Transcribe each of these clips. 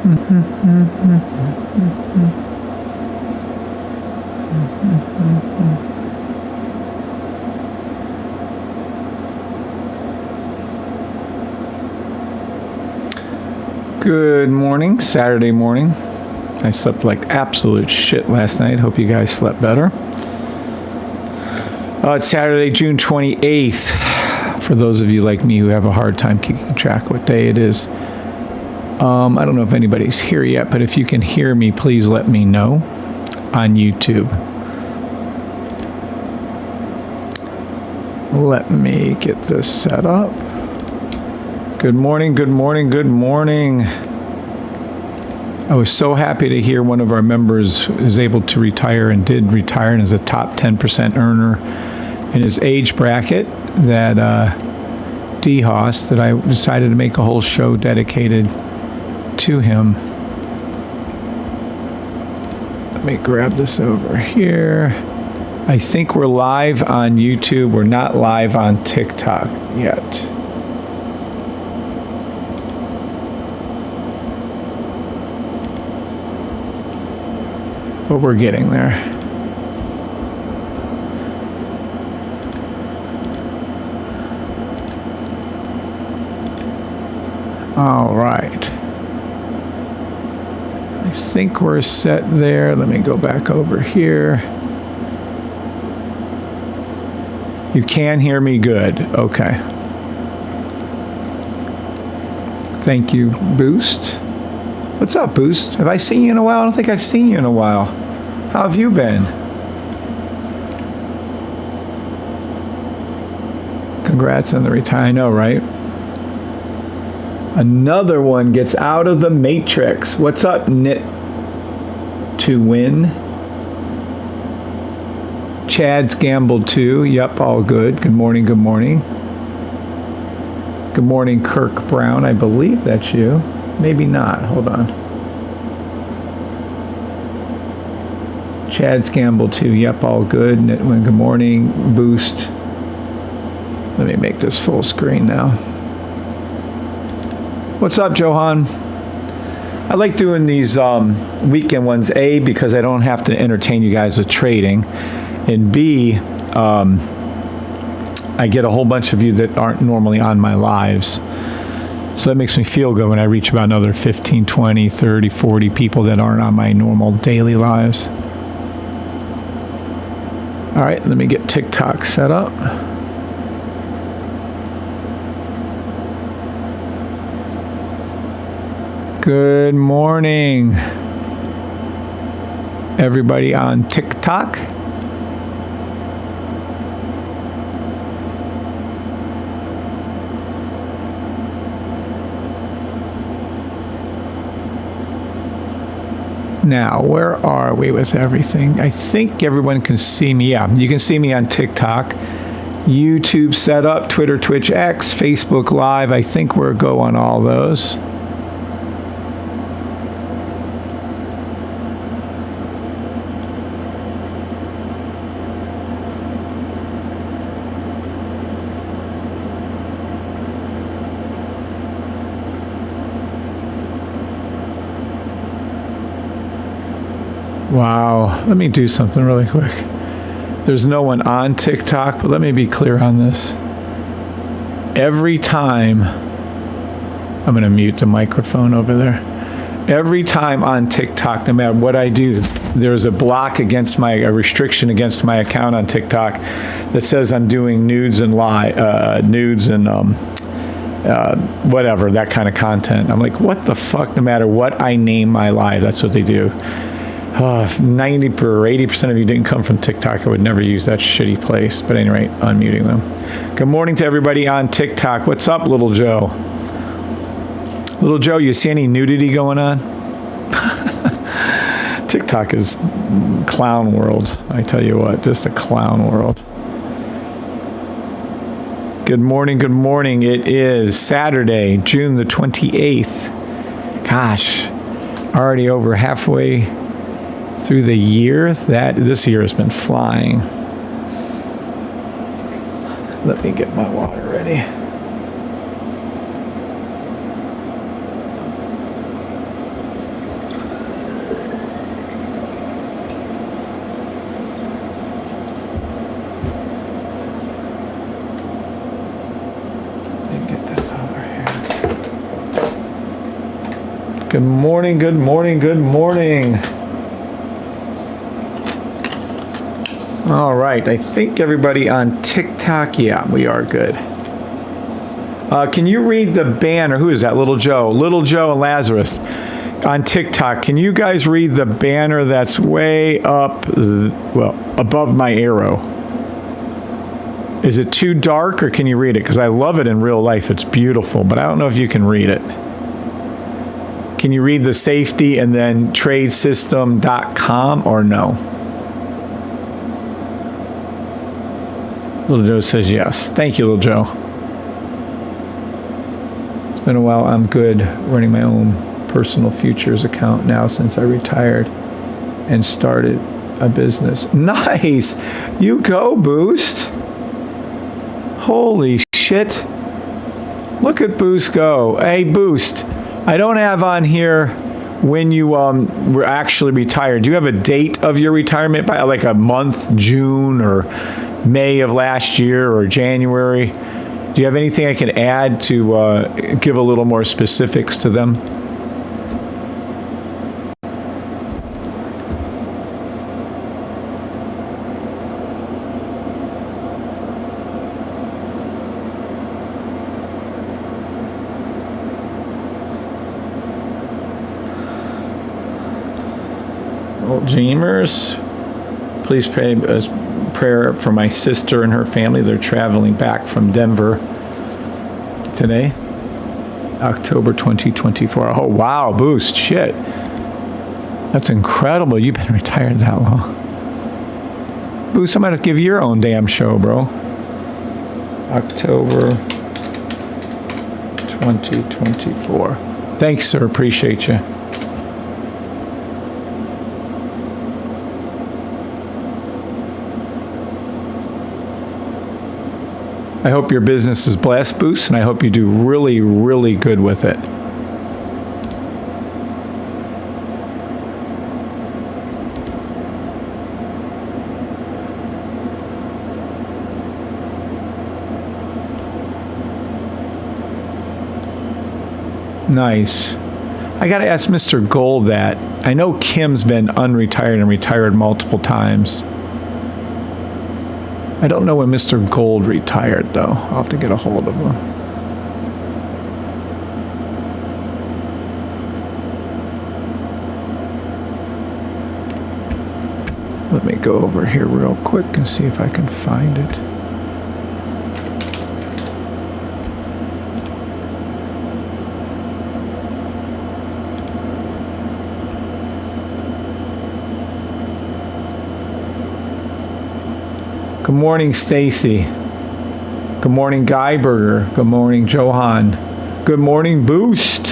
Good morning, Saturday morning. I slept like absolute shit last night. Hope you guys slept better. It's Saturday, June 28th. For those of you like me who have a hard time keeping track what day it is. I don't know if anybody's here yet, but if you can hear me, please let me know on YouTube. Let me get this set up. Good morning, good morning, good morning. I was so happy to hear one of our members is able to retire and did retire and is a top 10% earner in his age bracket, that Dhas, that I decided to make a whole show dedicated to him. Let me grab this over here. I think we're live on YouTube. We're not live on TikTok yet. But we're getting there. All right. I think we're set there. Let me go back over here. You can hear me good. Okay. Thank you, Boost. What's up, Boost? Have I seen you in a while? I don't think I've seen you in a while. How have you been? Congrats on the retire. I know, right? Another one gets out of the matrix. What's up, Knit to Win? Chad's gambled too. Yep, all good. Good morning, good morning. Good morning, Kirk Brown. I believe that's you. Maybe not. Hold on. Chad's gambled too. Yep, all good. Knitwin, good morning. Boost. Let me make this full screen now. What's up, Johan? I like doing these weekend ones, A, because I don't have to entertain you guys with trading, and B, I get a whole bunch of you that aren't normally on my lives. So that makes me feel good when I reach about another 15, 20, 30, 40 people that aren't on my normal daily lives. All right, let me get TikTok set up. Good morning, everybody on TikTok. Now, where are we with everything? I think everyone can see me. Yeah, you can see me on TikTok, YouTube setup, Twitter, Twitch, X, Facebook Live. I think we're go on all those. Wow, let me do something really quick. There's no one on TikTok, but let me be clear on this. Every time, I'm going to mute the microphone over there. Every time on TikTok, no matter what I do, there's a block against a restriction against my account on TikTok that says I'm doing nudes and whatever, that kind of content. I'm like, what the fuck? No matter what I name my live, that's what they do. 90 or 80% of you didn't come from TikTok. I would never use that shitty place. But at any rate, unmuting them. Good morning to everybody on TikTok. What's up, Little Joe? Little Joe, you see any nudity going on? TikTok is clown world. I tell you what, just a clown world. Good morning, good morning. It is Saturday, June the 28th. Gosh, already over halfway through the year. This year has been flying. Let me get my water ready. Good morning, good morning, good morning. All right, I think everybody on TikTok, yeah, we are good. Can you read the banner? Who is that? Little Joe. Little Joe and Lazarus on TikTok. Can you guys read the banner that's way up, well, above my arrow? Is it too dark, or can you read it? Because I love it in real life. It's beautiful, but I don't know if you can read it. Can you read the safety and then tradesystem.com or no? Little Joe says yes. Thank you, Little Joe. It's been a while. I'm good running my own personal futures account now since I retired and started a business. Nice. You go, Boost. Holy shit. Look at Boost go. Hey, Boost. I don't have on here when you were actually retired. Do you have a date of your retirement by like a month, June or May of last year or January? Do you have anything I can add to give a little more specifics to them? Dreamers, please pray a prayer for my sister and her family. They're traveling back from Denver today, October 2024. Oh, wow, Boost, shit. That's incredible. You've been retired that long. Boost, I'm going to give you your own damn show, bro. October 2024. Thanks, sir. Appreciate you. I hope your business is blessed, Boost, and I hope you do really, really good with it. Nice. I got to ask Mr. Gold that. I know Kim's been unretired and retired multiple times. I don't know when Mr. Gold retired, though. I'll have to get a hold of him. Let me go over here real quick and see if I can find it. Good morning, Stacy. Good morning, Guyberger. Good morning, Johan. Good morning, Boost.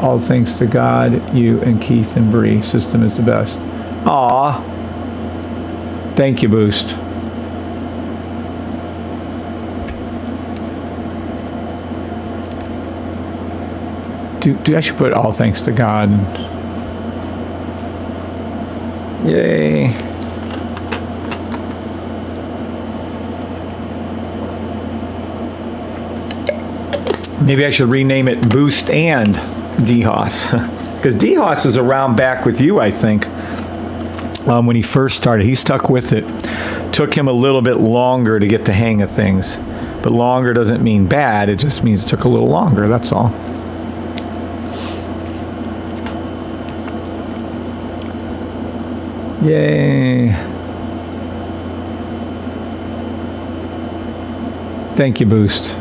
All thanks to God, you and Keith and Bree. System is the best. Aw. Thank you, Boost. I should put all thanks to God. Yay. Maybe I should rename it Boost and Dhas. Because Dhas was around back with you, I think, when he first started. He stuck with it. Took him a little bit longer to get the hang of things. But longer doesn't mean bad. It just means it took a little longer, that's all. Yay. Thank you, Boost.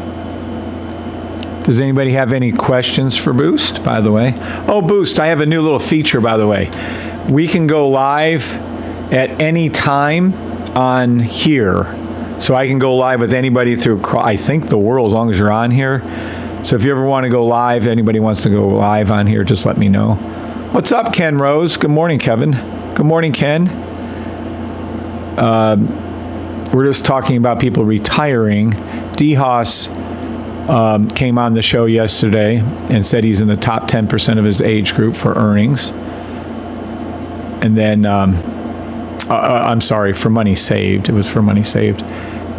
Does anybody have any questions for Boost, by the way? Oh, Boost, I have a new little feature, by the way. We can go live at any time on here. So I can go live with anybody through, I think, the world, as long as you're on here. So if you ever want to go live, anybody wants to go live on here, just let me know. What's up, Ken Rose? Good morning, Kevin. Good morning, Ken. We're just talking about people retiring. Dhas came on the show yesterday and said he's in the top 10% of his age group for earnings. And then, I'm sorry, for money saved. It was for money saved.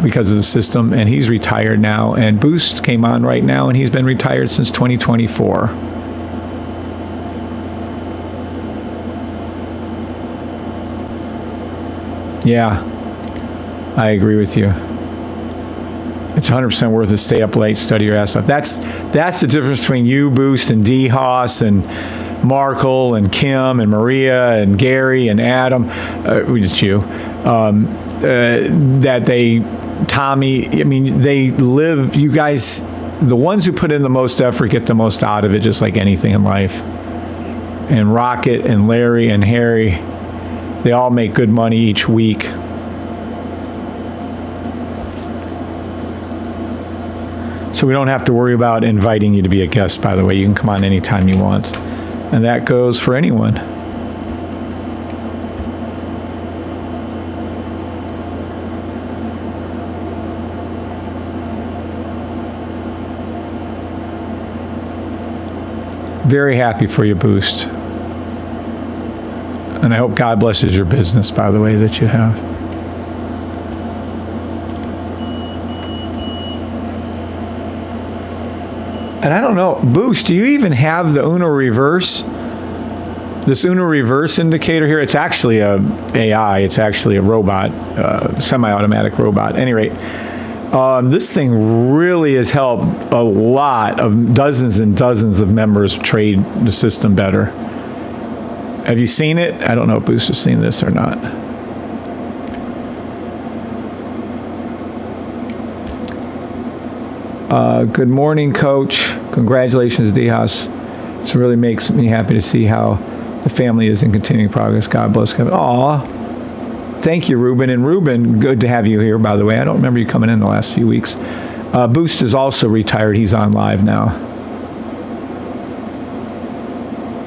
because of the system, and he's retired now. And Boost came on right now, and he's been retired since 2024. Yeah, I agree with you. It's 100% worth it. Stay up late, study your ass off. That's the difference between you, Boost, and Dhas, and Markle, and Kim, and Maria, and Gary, and Adam. Just you. Tommy, I mean, they live, you guys, the ones who put in the most effort get the most out of it, just like anything in life. And Rocket, and Larry, and Harry, they all make good money each week. So we don't have to worry about inviting you to be a guest, by the way. You can come on anytime you want. And that goes for anyone. Very happy for you, Boost. And I hope God blesses your business, by the way, that you have. And I don't know, Boost, do you even have the Uno Reverse? This Uno Reverse indicator here, it's actually a AI, it's actually a robot, semi-automatic robot. At any rate, this thing really has helped a lot of dozens and dozens of members trade the system better. Have you seen it? I don't know if Boost has seen this or not. Good morning, Coach. Congratulations, Dhas. It really makes me happy to see how the family is in continuing progress. God bless. Aw. Thank you, Ruben. And Ruben, good to have you here, by the way. I don't remember you coming in the last few weeks. Boost is also retired. He's on live now.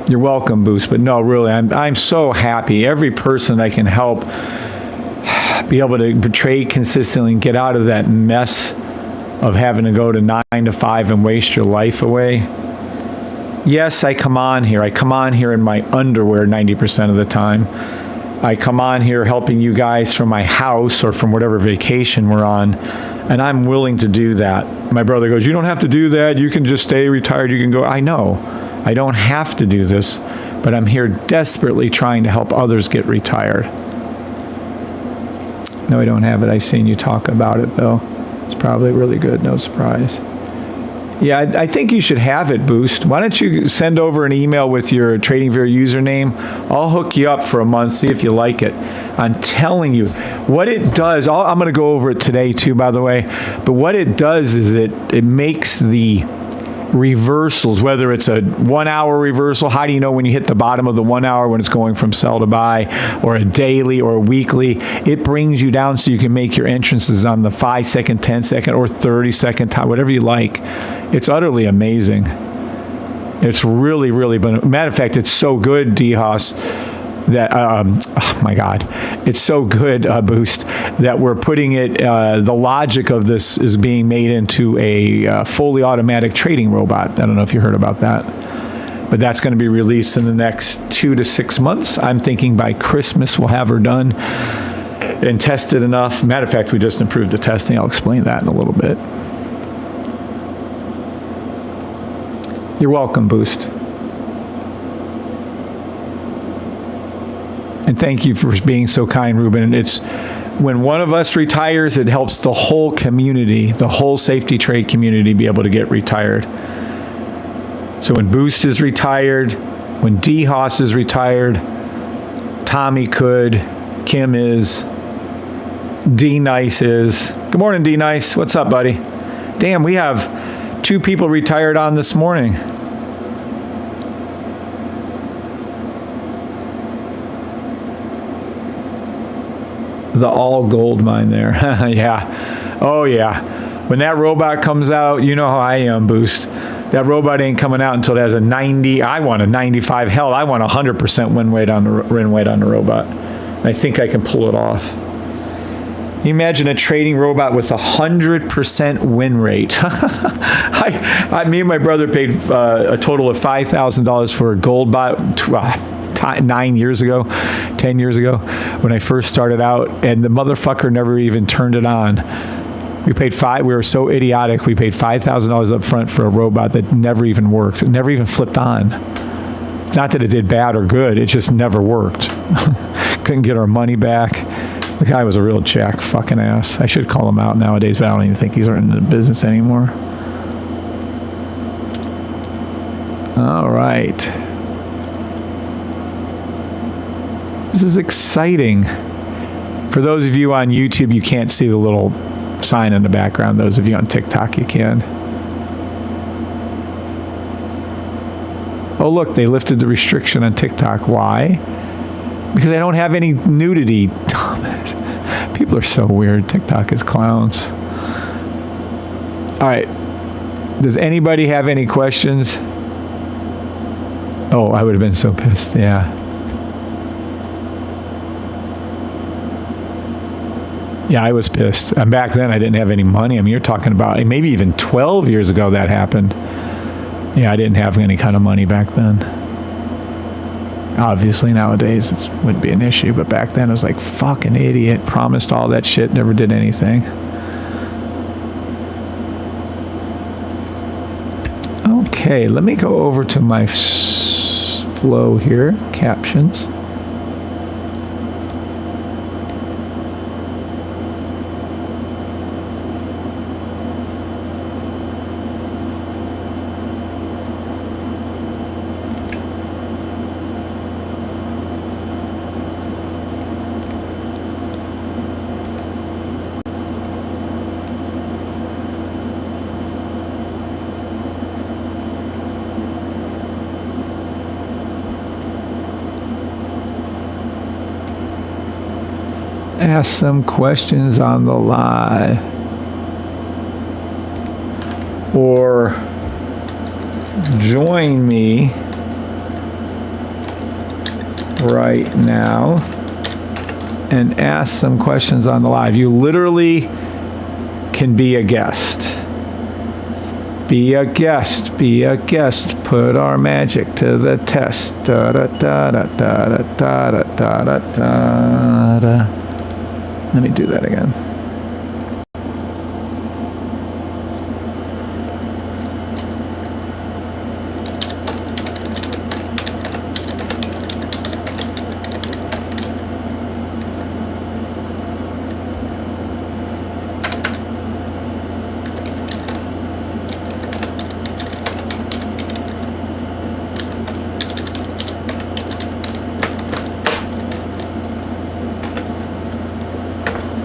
You're welcome, Boost. But no, really, I'm so happy. Every person I can help be able to trade consistently and get out of that mess of having to go to 9 to 5 and waste your life away. Yes, I come on here. I come on here in my underwear 90% of the time. I come on here helping you guys from my house or from whatever vacation we're on, and I'm willing to do that. My brother goes, you don't have to do that. You can just stay retired. You can go. I know. I don't have to do this, but I'm here desperately trying to help others get retired. No, I don't have it. I've seen you talk about it, though. It's probably really good. No surprise. Yeah, I think you should have it, Boost. Why don't you send over an email with your TradingViewer username? I'll hook you up for a month, see if you like it. I'm telling you, what it does, I'm going to go over it today too, by the way, but what it does is it makes the reversals, whether it's a 1 hour reversal, how do you know when you hit the bottom of the 1 hour when it's going from sell to buy, or a daily or a weekly? It brings you down so you can make your entrances on the 5 second, 10 second, or 30 second time, whatever you like. It's utterly amazing. It's really, really, matter of fact, it's so good, Dhas, that, oh my God, it's so good, Boost, that we're putting it, the logic of this is being made into a fully automatic trading robot. I don't know if you heard about that, but that's going to be released in the next 2 to 6 months. I'm thinking by Christmas we'll have her done and tested enough. Matter of fact, we just improved the testing. I'll explain that in a little bit. You're welcome, Boost. And thank you for being so kind, Ruben. And it's when one of us retires, it helps the whole community, the whole safety trade community be able to get retired. So when Boost is retired, when Dhas is retired, Tommy could, Kim is, D Nice is. Good morning, D Nice. What's up, buddy? Damn, we have 2 people retired on this morning. The all gold mine there. Yeah. Oh, yeah. When that robot comes out, you know how I am, Boost. That robot ain't coming out until it has a 90. I want a 95. Hell, I want 100% win rate on the robot. I think I can pull it off. You imagine a trading robot with 100% win rate. Me and my brother paid a total of $5,000 for a gold bot 9 years ago, 10 years ago, when I first started out, and the motherfucker never even turned it on. We were so idiotic. We paid $5,000 up front for a robot that never even worked. It never even flipped on. It's not that it did bad or good. It just never worked. Couldn't get our money back. The guy was a real jack fucking ass. I should call him out nowadays, but I don't even think he's in the business anymore. All right. This is exciting. For those of you on YouTube, you can't see the little sign in the background. Those of you on TikTok, you can. Oh, look, they lifted the restriction on TikTok. Why? Because I don't have any nudity. People are so weird. TikTok is clowns. All right. Does anybody have any questions? Oh, I would have been so pissed. Yeah. Yeah, I was pissed. And back then, I didn't have any money. I mean, you're talking about maybe even 12 years ago that happened. Yeah, I didn't have any kind of money back then. Obviously, nowadays, it wouldn't be an issue. But back then, I was like, fucking idiot. Promised all that shit, never did anything. Okay, let me go over to my flow here, captions. Ask some questions on the live, or join me right now and ask some questions on the live. You literally can be a guest. Be a guest, be a guest, put our magic to the test. Da, da, da, da, da, da, da, da, da, da. Let me do that again.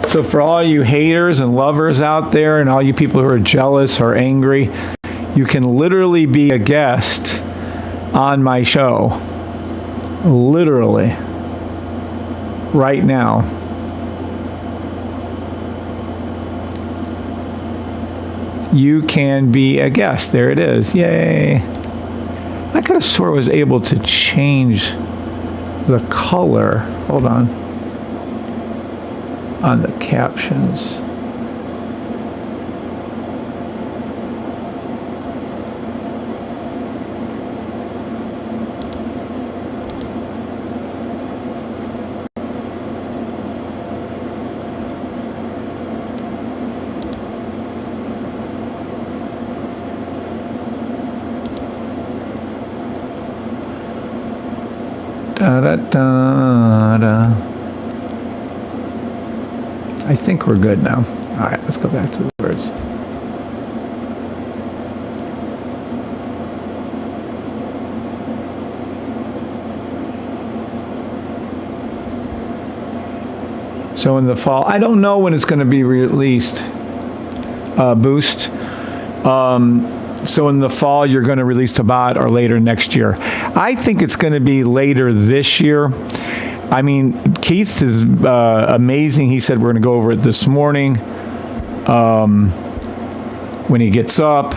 So for all you haters and lovers out there and all you people who are jealous or angry, you can literally be a guest on my show. Literally. Right now. You can be a guest. There it is. Yay. I could have swore I was able to change the color. Hold on the captions. Da da da da. I think we're good now. All right, let's go back to the words. So in the fall, I don't know when it's going to be released, Boost. So in the fall, you're going to release the bot or later next year. I think it's going to be later this year. I mean, Keith is amazing. He said we're going to go over it this morning when he gets up.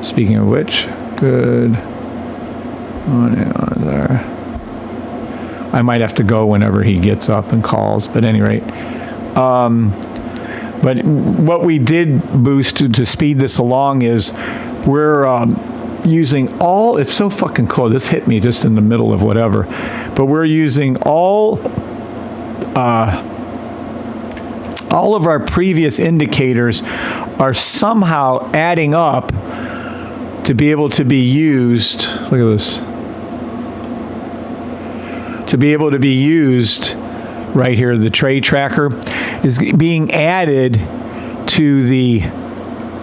Speaking of which, good morning on there. I might have to go whenever he gets up and calls, but at any rate. But what we did boost to speed this along is we're using all, it's so fucking cool. This hit me just in the middle of whatever. But we're using all all of our previous indicators are somehow adding up to be able to be used. Look at this. To be able to be used right here, the trade tracker is being added to the,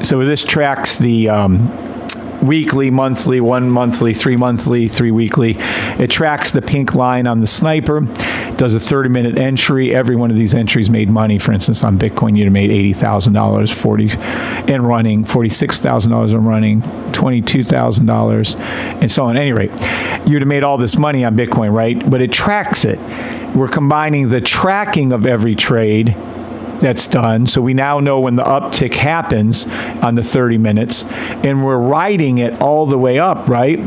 so this tracks the weekly, monthly, 1 monthly, 3 monthly, 3 weekly. It tracks the pink line on the sniper, does a 30-minute entry. Every one of these entries made money. For instance, on Bitcoin, you'd have made $80,000 in running, $46,000 in running, $22,000, and so on. At any rate, you'd have made all this money on Bitcoin, right? But it tracks it. We're combining the tracking of every trade that's done, so we now know when the uptick happens on the 30 minutes, and we're riding it all the way up, right?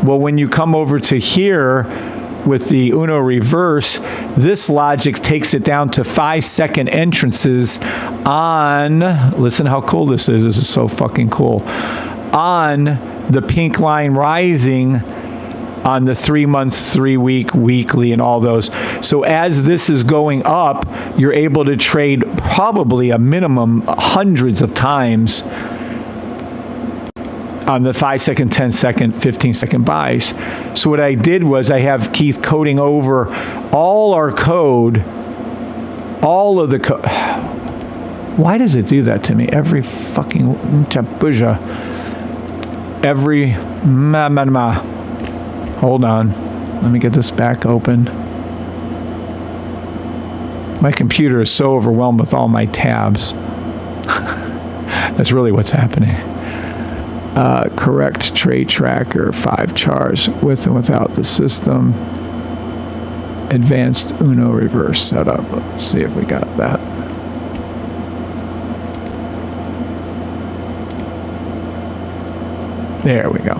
Well, when you come over to here with the Uno reverse, this logic takes it down to 5-second entrances on, listen how cool this is so fucking cool, on the pink line rising on the 3 months, 3 week, weekly, and all those. So as this is going up, you're able to trade probably a minimum hundreds of times on the 5-second, 10-second, 15-second buys. So what I did was I have Keith coding over all our code, all of the code. Why does it do that to me? Every fucking chabuja. Every Hold on. Let me get this back open. My computer is so overwhelmed with all my tabs. That's really what's happening. Correct trade tracker, 5 chars with and without the system. Advanced Uno reverse setup. Let's see if we got that. There we go.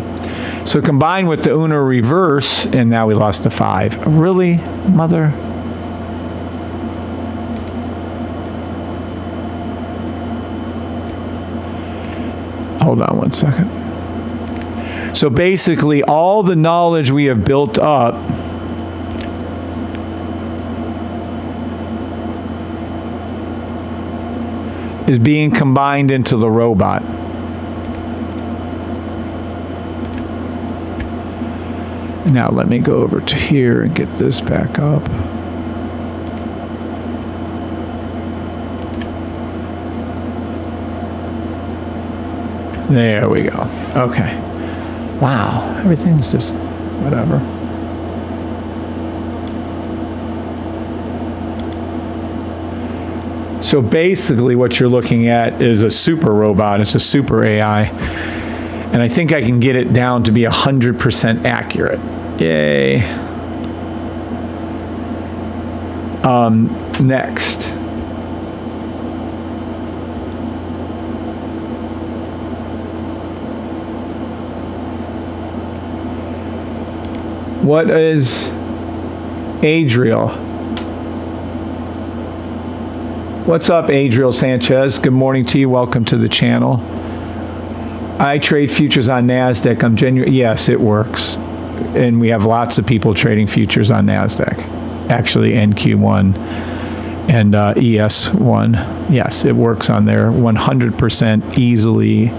So combined with the Uno reverse, and now we lost the 5. Really, mother? Hold on one second. So basically, all the knowledge we have built up is being combined into the robot. Now let me go over to here and get this back up. There we go. Okay. Wow. Everything's just whatever. So basically what you're looking at is a super robot. It's a super AI. And I think I can get it down to be 100% accurate. Yay. Next. What is Adriel? What's up, Adriel Sanchez? Good morning to you. Welcome to the channel. I trade futures on NASDAQ. I'm genuine. Yes, it works. And we have lots of people trading futures on NASDAQ. Actually, NQ1 and ES1. Yes, it works on there 100% easily.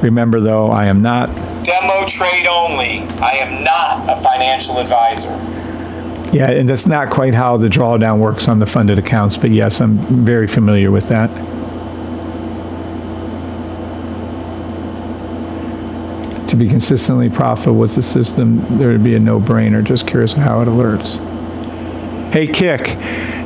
Remember, though, I am not. Demo trade only. I am not a financial advisor. Yeah, and that's not quite how the drawdown works on the funded accounts, but yes, I'm very familiar with that. To be consistently profitable with the system, there would be a no-brainer. Just curious how it alerts. Hey, Kick,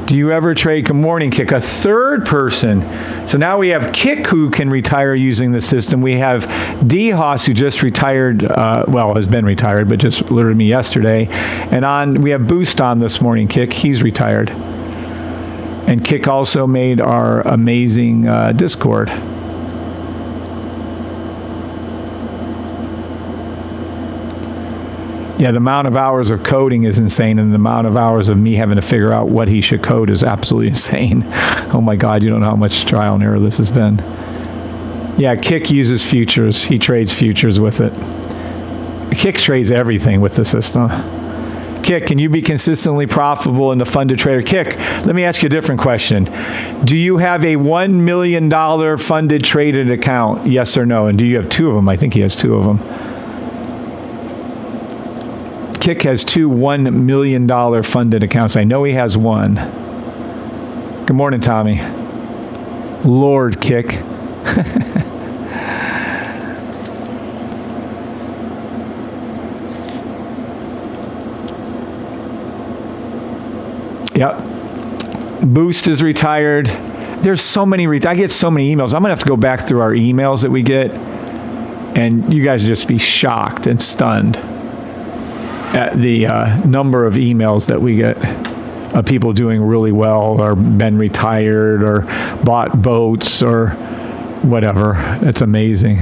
do you ever trade? Good morning, Kick. A third person. So now we have Kick who can retire using the system. We have Dhas who just retired, well, has been retired, but just alerted me yesterday. And we have Boost on this morning, Kick. He's retired. And Kick also made our amazing Discord. Yeah, the amount of hours of coding is insane, and the amount of hours of me having to figure out what he should code is absolutely insane. Oh my God, you don't know how much trial and error this has been. Yeah, Kick uses futures. He trades futures with it. Kick trades everything with the system. Kick, can you be consistently profitable in the funded trader? Kick, let me ask you a different question. Do you have a $1 million funded traded account? Yes or no? And do you have two of them? I think he has two of them. Kick has two $1 million funded accounts. I know he has one. Good morning, Tommy. Lord Kick. Yep. Boost is retired. There's so many, I get so many emails. I'm going to have to go back through our emails that we get, and you guys will just be shocked and stunned at the number of emails that we get of people doing really well or been retired or bought boats or whatever. It's amazing.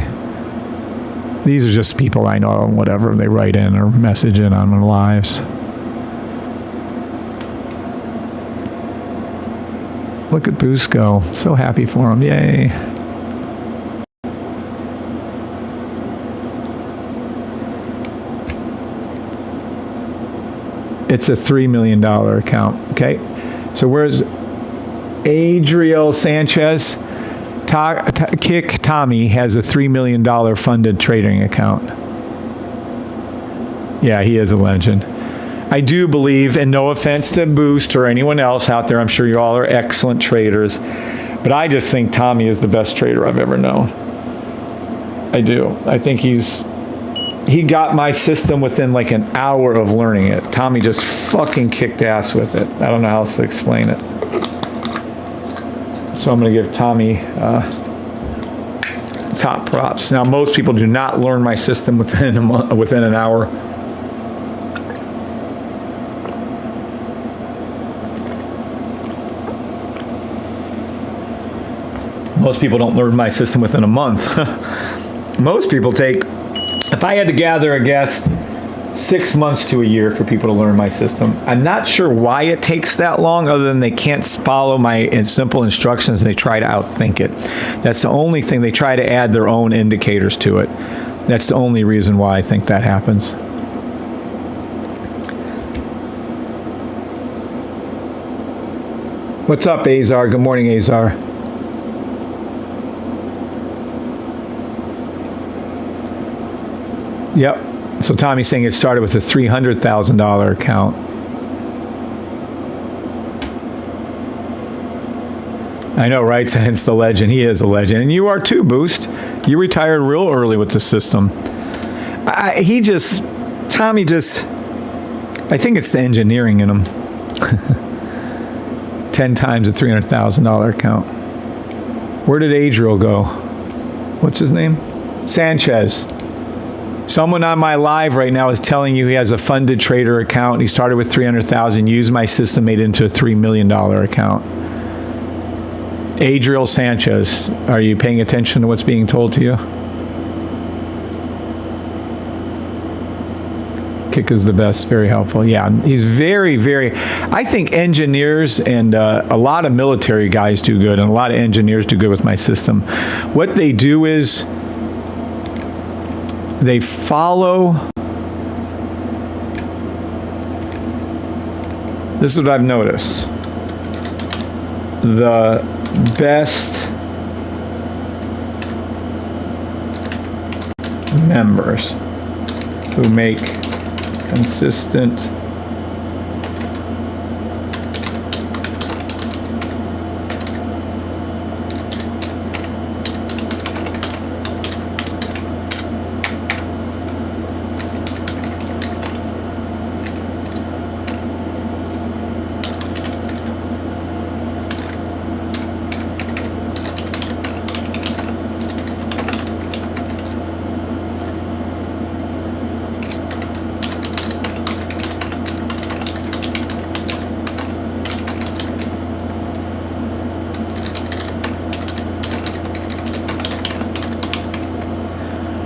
These are just people I know and whatever. They write in or message in on their lives. Look at Boost go. So happy for him. Yay. It's a $3 million account. Okay. So where's Adriel Sanchez? Kick Tommy has a $3 million funded trading account. Yeah, he is a legend. I do believe, and no offense to Boost or anyone else out there, I'm sure you all are excellent traders, but I just think Tommy is the best trader I've ever known. I do. I think he got my system within like an hour of learning it. Tommy just fucking kicked ass with it. I don't know how else to explain it. So I'm going to give Tommy top props. Now, most people do not learn my system within an hour. Most people don't learn my system within a month. Most people take, if I had to gather a guess, 6 months to a year for people to learn my system. I'm not sure why it takes that long, other than they can't follow my simple instructions and they try to outthink it. That's the only thing. They try to add their own indicators to it. That's the only reason why I think that happens. What's up, Azar? Good morning, Azar. Yep. So Tommy's saying it started with a $300,000 account. I know, right? Hence the legend. He is a legend. And you are too, Boost. You retired real early with the system. Tommy just, I think it's the engineering in him. 10 times a $300,000 account. Where did Adriel go? What's his name? Sanchez. Someone on my live right now is telling you he has a funded trader account. He started with $300,000, used my system, made it into a $3 million account. Adriel Sanchez, are you paying attention to what's being told to you? Kick is the best, very helpful. Yeah, he's very, very, I think engineers and a lot of military guys do good, and a lot of engineers do good with my system. What they do is, they follow, this is what I've noticed, the best members who make consistent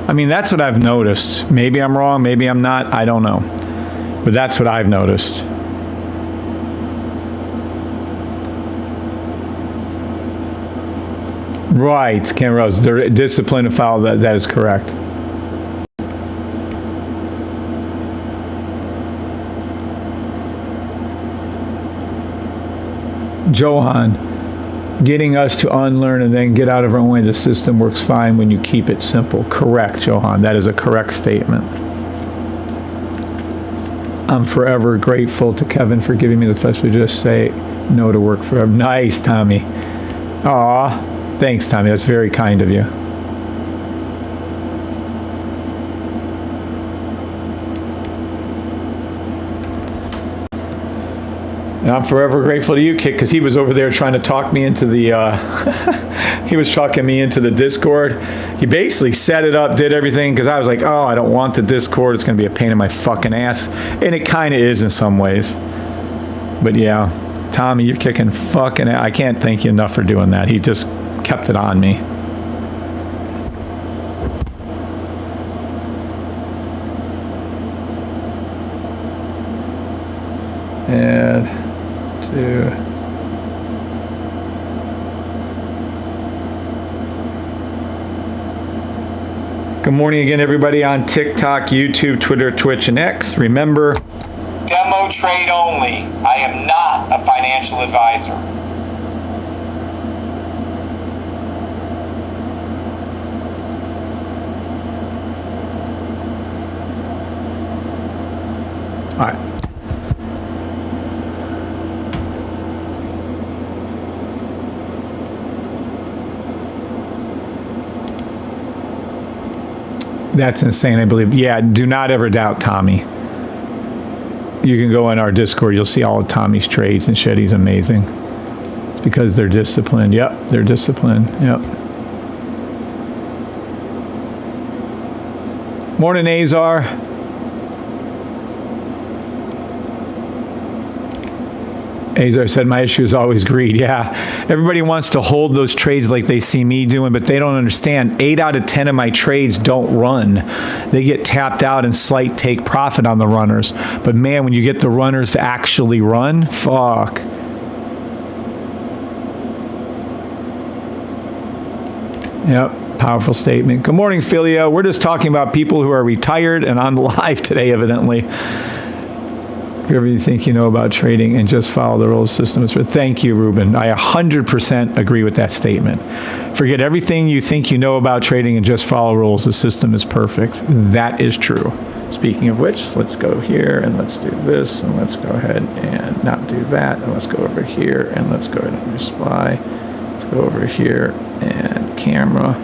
I mean, that's what I've noticed. Maybe I'm wrong, maybe I'm not, I don't know. But that's what I've noticed. Right, Ken Rose, they're discipline to follow, that is correct. Johan, getting us to unlearn and then get out of our own way. The system works fine when you keep it simple. Correct, Johan. That is a correct statement. I'm forever grateful to Kevin for giving me the flexibility to just say no to work forever. Nice, Tommy. Aw, thanks, Tommy. That's very kind of you. And I'm forever grateful to you, Kit, because he was over there trying to talk me into the, he was talking me into the Discord. He basically set it up, did everything, because I was like, oh, I don't want the Discord. It's going to be a pain in my fucking ass. And it kind of is in some ways. But yeah, Tommy, you're kicking fucking ass. I can't thank you enough for doing that. He just kept it on me. And... Good morning again, everybody on TikTok, YouTube, Twitter, Twitch, and X. Remember, demo trade only. I am not a financial advisor. all right. That's insane, I believe. Yeah, do not ever doubt Tommy. You can go in our Discord, you'll see all of Tommy's trades and shit. He's amazing. It's because they're disciplined. Yep, they're disciplined. Yep. Morning, Azar. Azar said, my issue is always greed. Yeah, everybody wants to hold those trades like they see me doing, but they don't understand. 8 out of 10 of my trades don't run. They get tapped out and slight take profit on the runners. But man, when you get the runners to actually run, fuck. Yep, powerful statement. Good morning, Philia. We're just talking about people who are retired and on live today, evidently. Whatever you think you know about trading and just follow the rules system. Thank you, Ruben. I 100% agree with that statement. Forget everything you think you know about trading and just follow rules. The system is perfect. That is true. Speaking of which, let's go here and let's do this and let's go ahead and not do that. And let's go over here and let's go ahead and reply. Let's go over here and camera.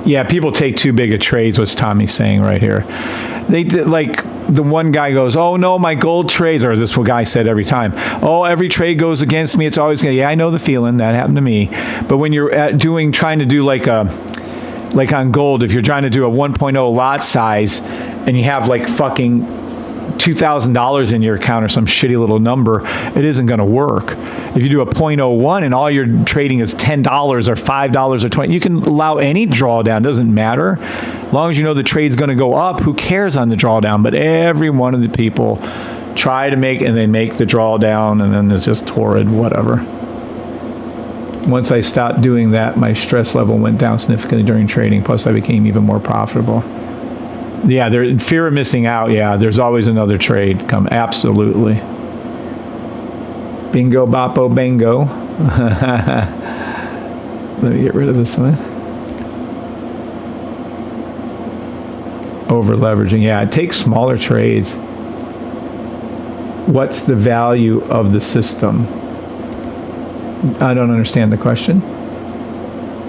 Yeah, people take too big of trades, what's Tommy's saying right here. They did, like, the one guy goes, oh no, my gold trades, or this guy said every time, oh, every trade goes against me, it's always gonna, yeah, I know the feeling, that happened to me. But when you're trying to do like on gold, if you're trying to do a 1.0 lot size and you have like fucking $2,000 in your account or some shitty little number, it isn't going to work. If you do a 0.01 and all your trading is $10 or $5 or $20, you can allow any drawdown, doesn't matter. As long as you know the trade's going to go up, who cares on the drawdown? But every one of the people try to make, and they make the drawdown, and then it's just torrid, whatever. Once I stopped doing that, my stress level went down significantly during trading, plus I became even more profitable. Yeah, fear of missing out. Yeah, there's always another trade come. Absolutely. Bingo, boppo, bango. Let me get rid of this one. Over leveraging. Yeah, it takes smaller trades. What's the value of the system? I don't understand the question.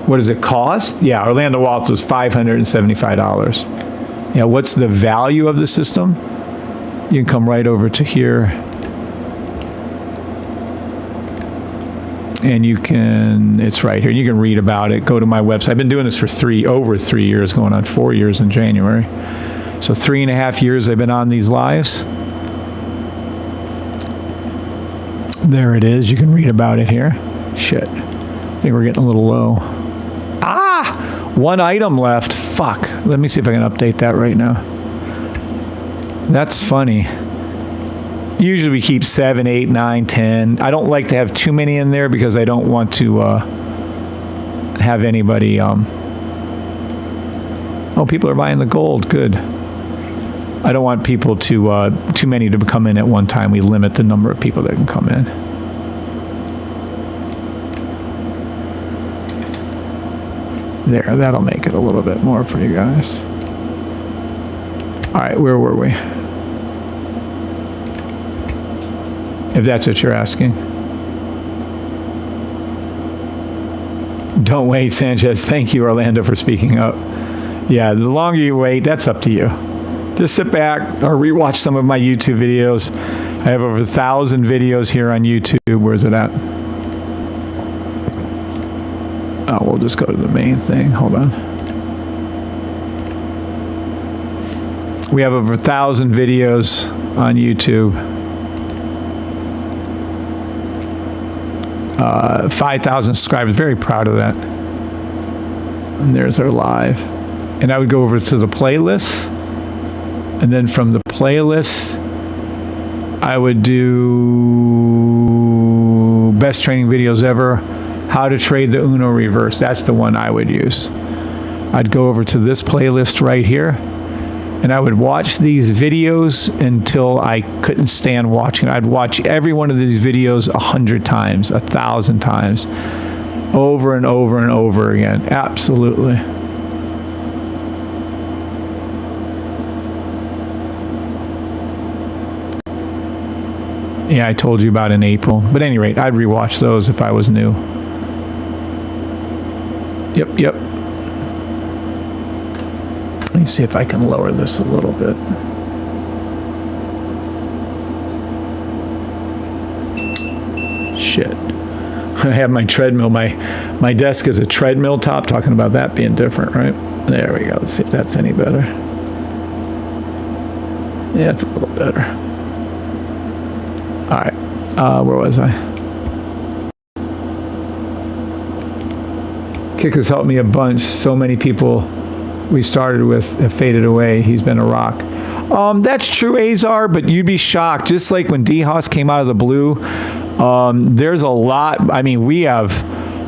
What does it cost? Yeah, Orlando Waltz was $575. Yeah, what's the value of the system? You can come right over to here. And you can, it's right here. You can read about it. Go to my website. I've been doing this for over 3 years, going on 4 years in January. So 3.5 years I've been on these lives. There it is. You can read about it here. Shit. I think we're getting a little low. Ah! 1 item left. Fuck. Let me see if I can update that right now. That's funny. Usually we keep 7, 8, 9, 10. I don't like to have too many in there because I don't want to have anybody... Oh, people are buying the gold. Good. I don't want people to... too many to come in at one time. We limit the number of people that can come in. There, that'll make it a little bit more for you guys. All right, where were we? If that's what you're asking. Don't wait, Sanchez. Thank you, Orlando, for speaking up. Yeah, the longer you wait, that's up to you. Just sit back or rewatch some of my YouTube videos. I have over 1,000 videos here on YouTube. Where's it at? Oh, we'll just go to the main thing. Hold on. We have over 1,000 videos on YouTube. 5,000 subscribers. Very proud of that. And there's our live. And I would go over to the playlist. And then from the playlist, I would do best trading videos ever. How to trade the Uno reverse. That's the one I would use. I'd go over to this playlist right here. And I would watch these videos until I couldn't stand watching. I'd watch every one of these videos 100 times, 1,000 times, over and over and over again. Absolutely. Yeah, I told you about in April. But at any rate, I'd rewatch those if I was new. Yep. Let me see if I can lower this a little bit. Shit. I have my treadmill. My desk is a treadmill top. Talking about that being different, right? There we go. Let's see if that's any better. Yeah, it's a little better. All right. Where was I? Kick has helped me a bunch. So many people we started with have faded away. He's been a rock. That's true, Azar, but you'd be shocked. Just like when Dhas came out of the blue, there's a lot. I mean, we have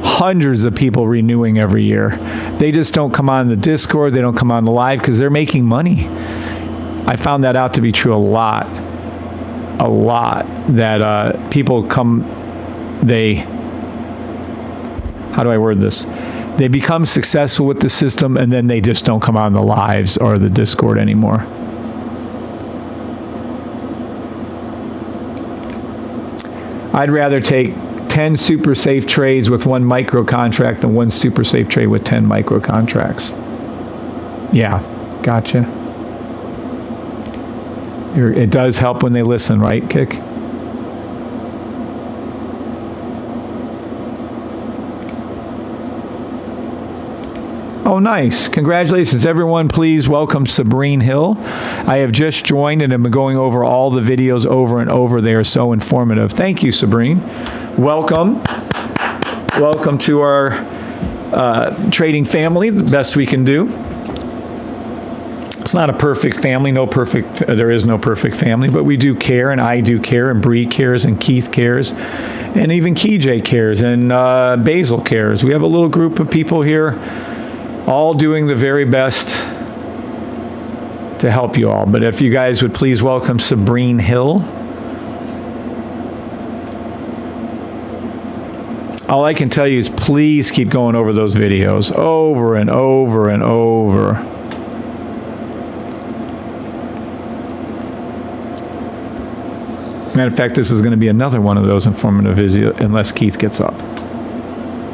hundreds of people renewing every year. They just don't come on the Discord. They don't come on the live because they're making money. I found that out to be true a lot. That people come, how do I word this? They become successful with the system and then they just don't come on the lives or the Discord anymore. I'd rather take 10 super safe trades with 1 micro contract than 1 super safe trade with 10 micro contracts. Yeah, gotcha. It does help when they listen, right, Kick? Oh, nice. Congratulations, everyone. Please welcome Sabrine Hill. I have just joined and have been going over all the videos over and over. They are so informative. Thank you, Sabrine. Welcome. Welcome to our trading family, the best we can do. It's not a perfect family, there is no perfect family, but we do care, and I do care, and Bree cares, and Keith cares, and even KJ cares, and Basil cares. We have a little group of people here all doing the very best to help you all. But if you guys would please welcome Sabrine Hill. All I can tell you is please keep going over those videos over and over and over. Matter of fact, this is going to be another one of those informative videos unless Keith gets up.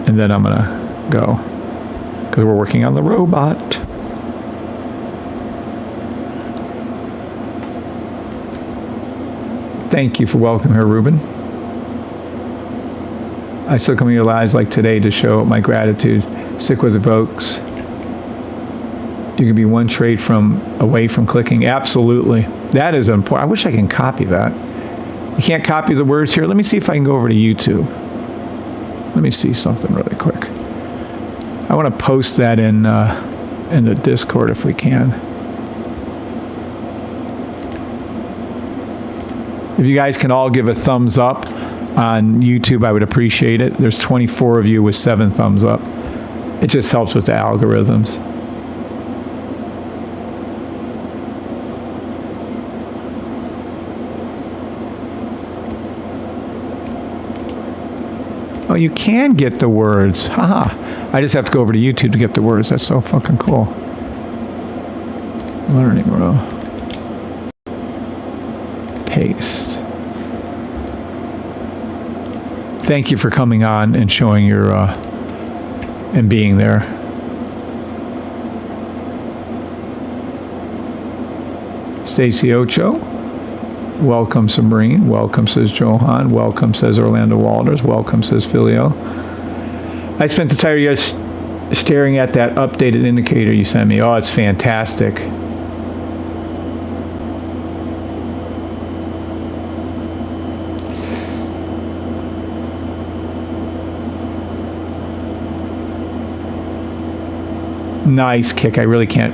And then I'm going to go. Because we're working on the robot. Thank you for welcoming her, Ruben. I still come to your lives like today to show my gratitude. Stick with it, folks. You can be one trade away from clicking. Absolutely. That is important. I wish I can copy that. You can't copy the words here. Let me see if I can go over to YouTube. Let me see something really quick. I want to post that in in the Discord if we can. If you guys can all give a thumbs up on YouTube, I would appreciate it. There's 24 of you with 7 thumbs up. It just helps with the algorithms. Oh, you can get the words. Haha. I just have to go over to YouTube to get the words. That's so fucking cool. Learning row. Paste. Thank you for coming on and showing your, and being there. Stacy Ocho. Welcome, Sabrine. Welcome, says Johan. Welcome, says Orlando Walters. Welcome, says Filio. I spent the entire year staring at that updated indicator you sent me. Oh, it's fantastic. Nice kick. I really can't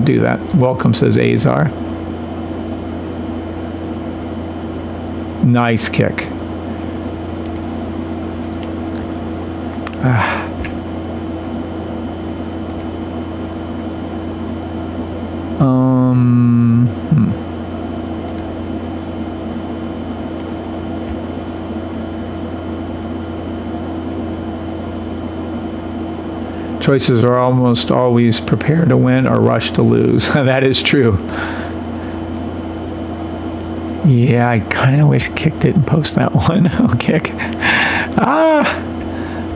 do that. Welcome, says Azar. Nice kick. Choices are almost always prepare to win or rush to lose. That is true. Yeah, I kind of wish Kick didn't post that one. Oh, Kick.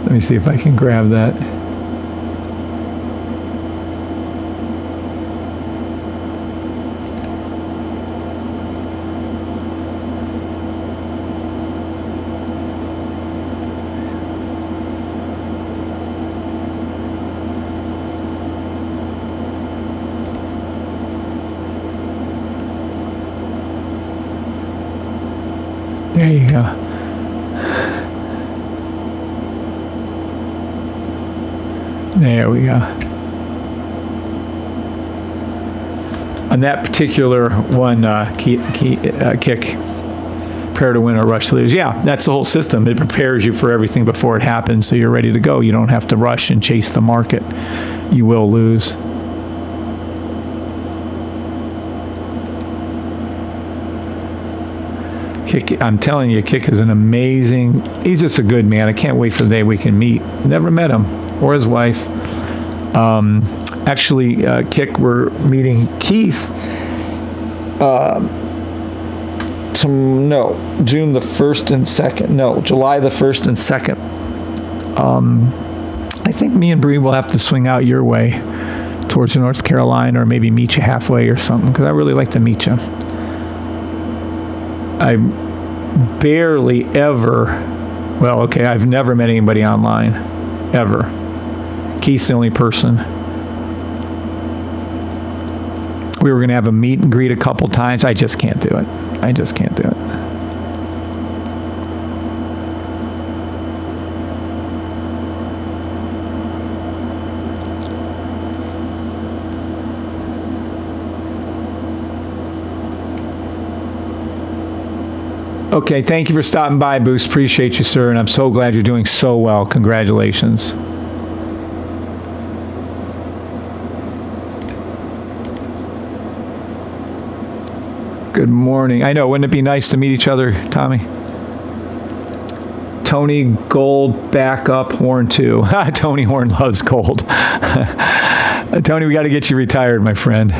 Let me see if I can grab that. There you go. There we go. On that particular one, Kick, prepare to win or rush to lose. Yeah, that's the whole system. It prepares you for everything before it happens, so you're ready to go. You don't have to rush and chase the market. You will lose. Kick, I'm telling you, Kick is an amazing, he's just a good man. I can't wait for the day we can meet. Never met him or his wife. Actually, Kick, we're meeting Keith. June the 1st and 2nd. No, July the 1st and 2nd. I think me and Bree will have to swing out your way towards North Carolina or maybe meet you halfway or something, because I really like to meet you. I barely ever, well, okay, I've never met anybody online, ever. Keith's the only person. We were going to have a meet and greet a couple times. I just can't do it. I just can't do it. Okay, thank you for stopping by, Boost. Appreciate you, sir, and I'm so glad you're doing so well. Congratulations. Good morning. I know, wouldn't it be nice to meet each other, Tommy? Tony Gold, back up, Horn 2. Tony Horn loves gold. Tony, we got to get you retired, my friend.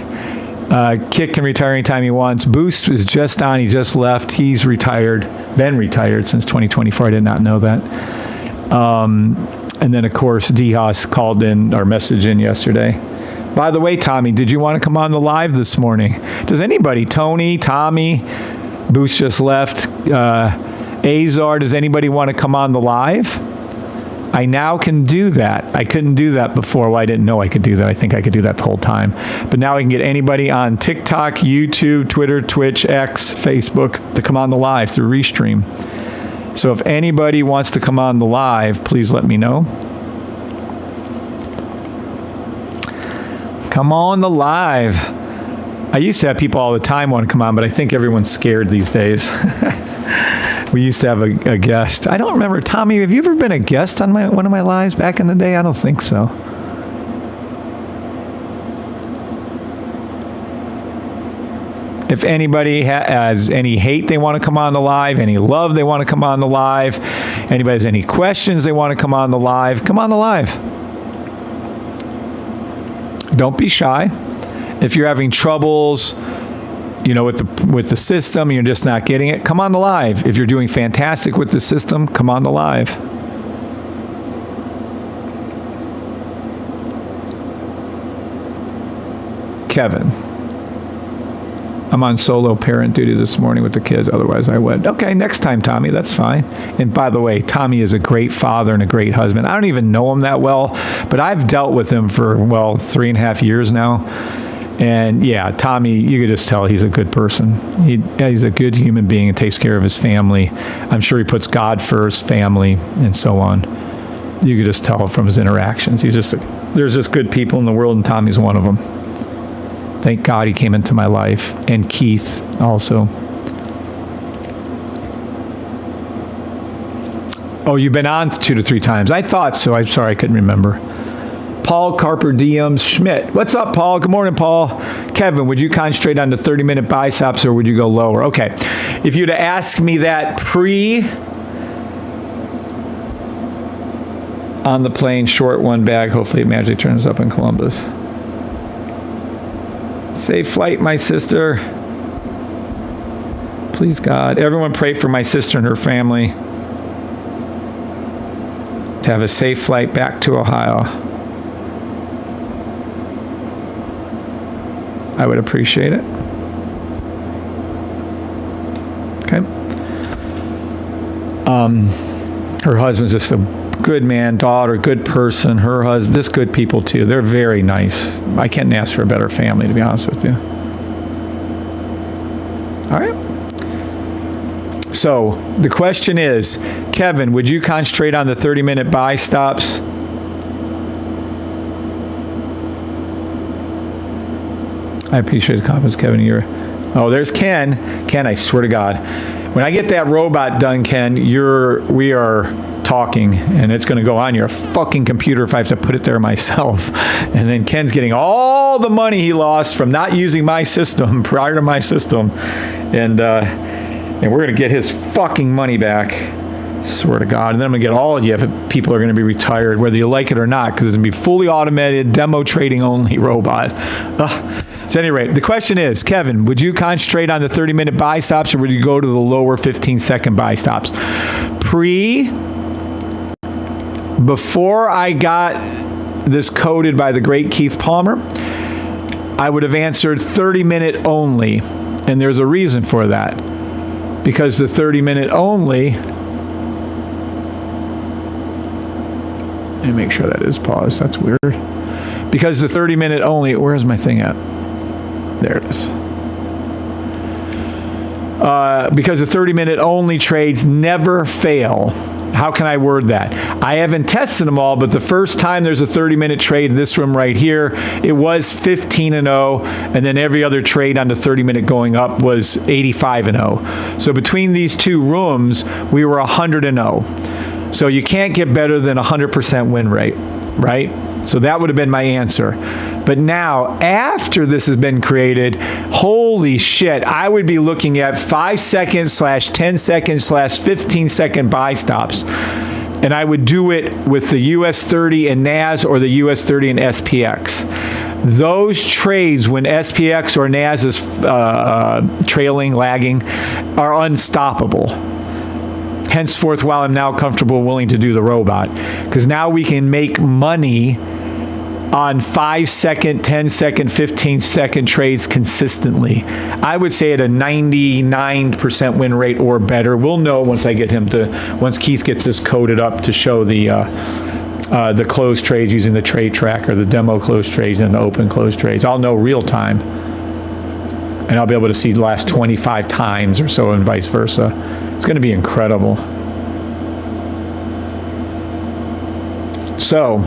Kick can retire anytime he wants. Boost is just on. He just left. He's retired. Been retired since 2024. I did not know that. And then, of course, Dhas called in or messaged in yesterday. By the way, Tommy, did you want to come on the live this morning? Does anybody, Tony, Tommy, Boost just left, Azar, does anybody want to come on the live? I now can do that. I couldn't do that before. Well, I didn't know I could do that. I think I could do that the whole time. But now I can get anybody on TikTok, YouTube, Twitter, Twitch, X, Facebook to come on the live through Restream. So if anybody wants to come on the live, please let me know. Come on the live. I used to have people all the time want to come on, but I think everyone's scared these days. We used to have a guest. I don't remember. Tommy, have you ever been a guest on one of my lives back in the day? I don't think so. If anybody has any hate they want to come on the live, any love they want to come on the live, anybody has any questions they want to come on the live, come on the live. Don't be shy. If you're having troubles, with the system, you're just not getting it, come on the live. If you're doing fantastic with the system, come on the live. Kevin. I'm on solo parent duty this morning with the kids, otherwise I would. Okay, next time, Tommy, that's fine. And by the way, Tommy is a great father and a great husband. I don't even know him that well, but I've dealt with him for, 3.5 years now. And yeah, Tommy, you could just tell he's a good person. He's a good human being and takes care of his family. I'm sure he puts God first, family, and so on. You could just tell from his interactions. There's just good people in the world, and Tommy's one of them. Thank God he came into my life. And Keith also. Oh, you've been on 2 to 3 times. I thought so. I'm sorry, I couldn't remember. Paul Carper DMs Schmidt. What's up, Paul? Good morning, Paul. Kevin, would you concentrate on the 30-minute buy stops or would you go lower? Okay. If you'd asked me that on the plane, short one bag, hopefully it magically turns up in Columbus. Safe flight, my sister. Please, God. Everyone pray for my sister and her family to have a safe flight back to Ohio. I would appreciate it. Okay. Her husband's just a good man, daughter, good person. Her husband, just good people too. They're very nice. I can't ask for a better family, to be honest with you. All right. So the question is, Kevin, would you concentrate on the 30-minute buy stops? I appreciate the comments, Kevin. There's Ken. Ken, I swear to God, when I get that robot done, Ken, we are talking, and it's going to go on your fucking computer if I have to put it there myself. And then Ken's getting all the money he lost from not using my system prior to my system, and we're going to get his fucking money back. Swear to God. And then I'm going to get all of you if people are going to be retired, whether you like it or not, because it's going to be fully automated, demo trading only robot. So at any rate, the question is, Kevin, would you concentrate on the 30-minute buy stops or would you go to the lower 15-second buy stops? Before I got this coded by the great Keith Palmer, I would have answered 30-minute only. And there's a reason for that. Because the 30-minute only, let me make sure that is paused. That's weird. Because the 30-minute only, where's my thing at? There it is. Because the 30-minute only trades never fail. How can I word that? I haven't tested them all, but the first time there's a 30-minute trade in this room right here, it was 15-0, and then every other trade on the 30-minute going up was 85-0. So between these two rooms, we were 100-0. So you can't get better than 100% win rate, right? So that would have been my answer. But now, after this has been created, holy shit, I would be looking at 5 seconds / 10 seconds / 15 second buy stops. And I would do it with the US 30 and NAS or the US 30 and SPX. Those trades, when SPX or NAS is trailing, lagging, are unstoppable. Henceforth, while I'm now comfortable, willing to do the robot. Because now we can make money on 5 second, 10 second, 15 second trades consistently. I would say at a 99% win rate or better. We'll know once Keith gets this coded up to show the closed trades using the trade tracker, the demo closed trades and the open closed trades. I'll know real time. And I'll be able to see the last 25 times or so and vice versa. It's going to be incredible. So,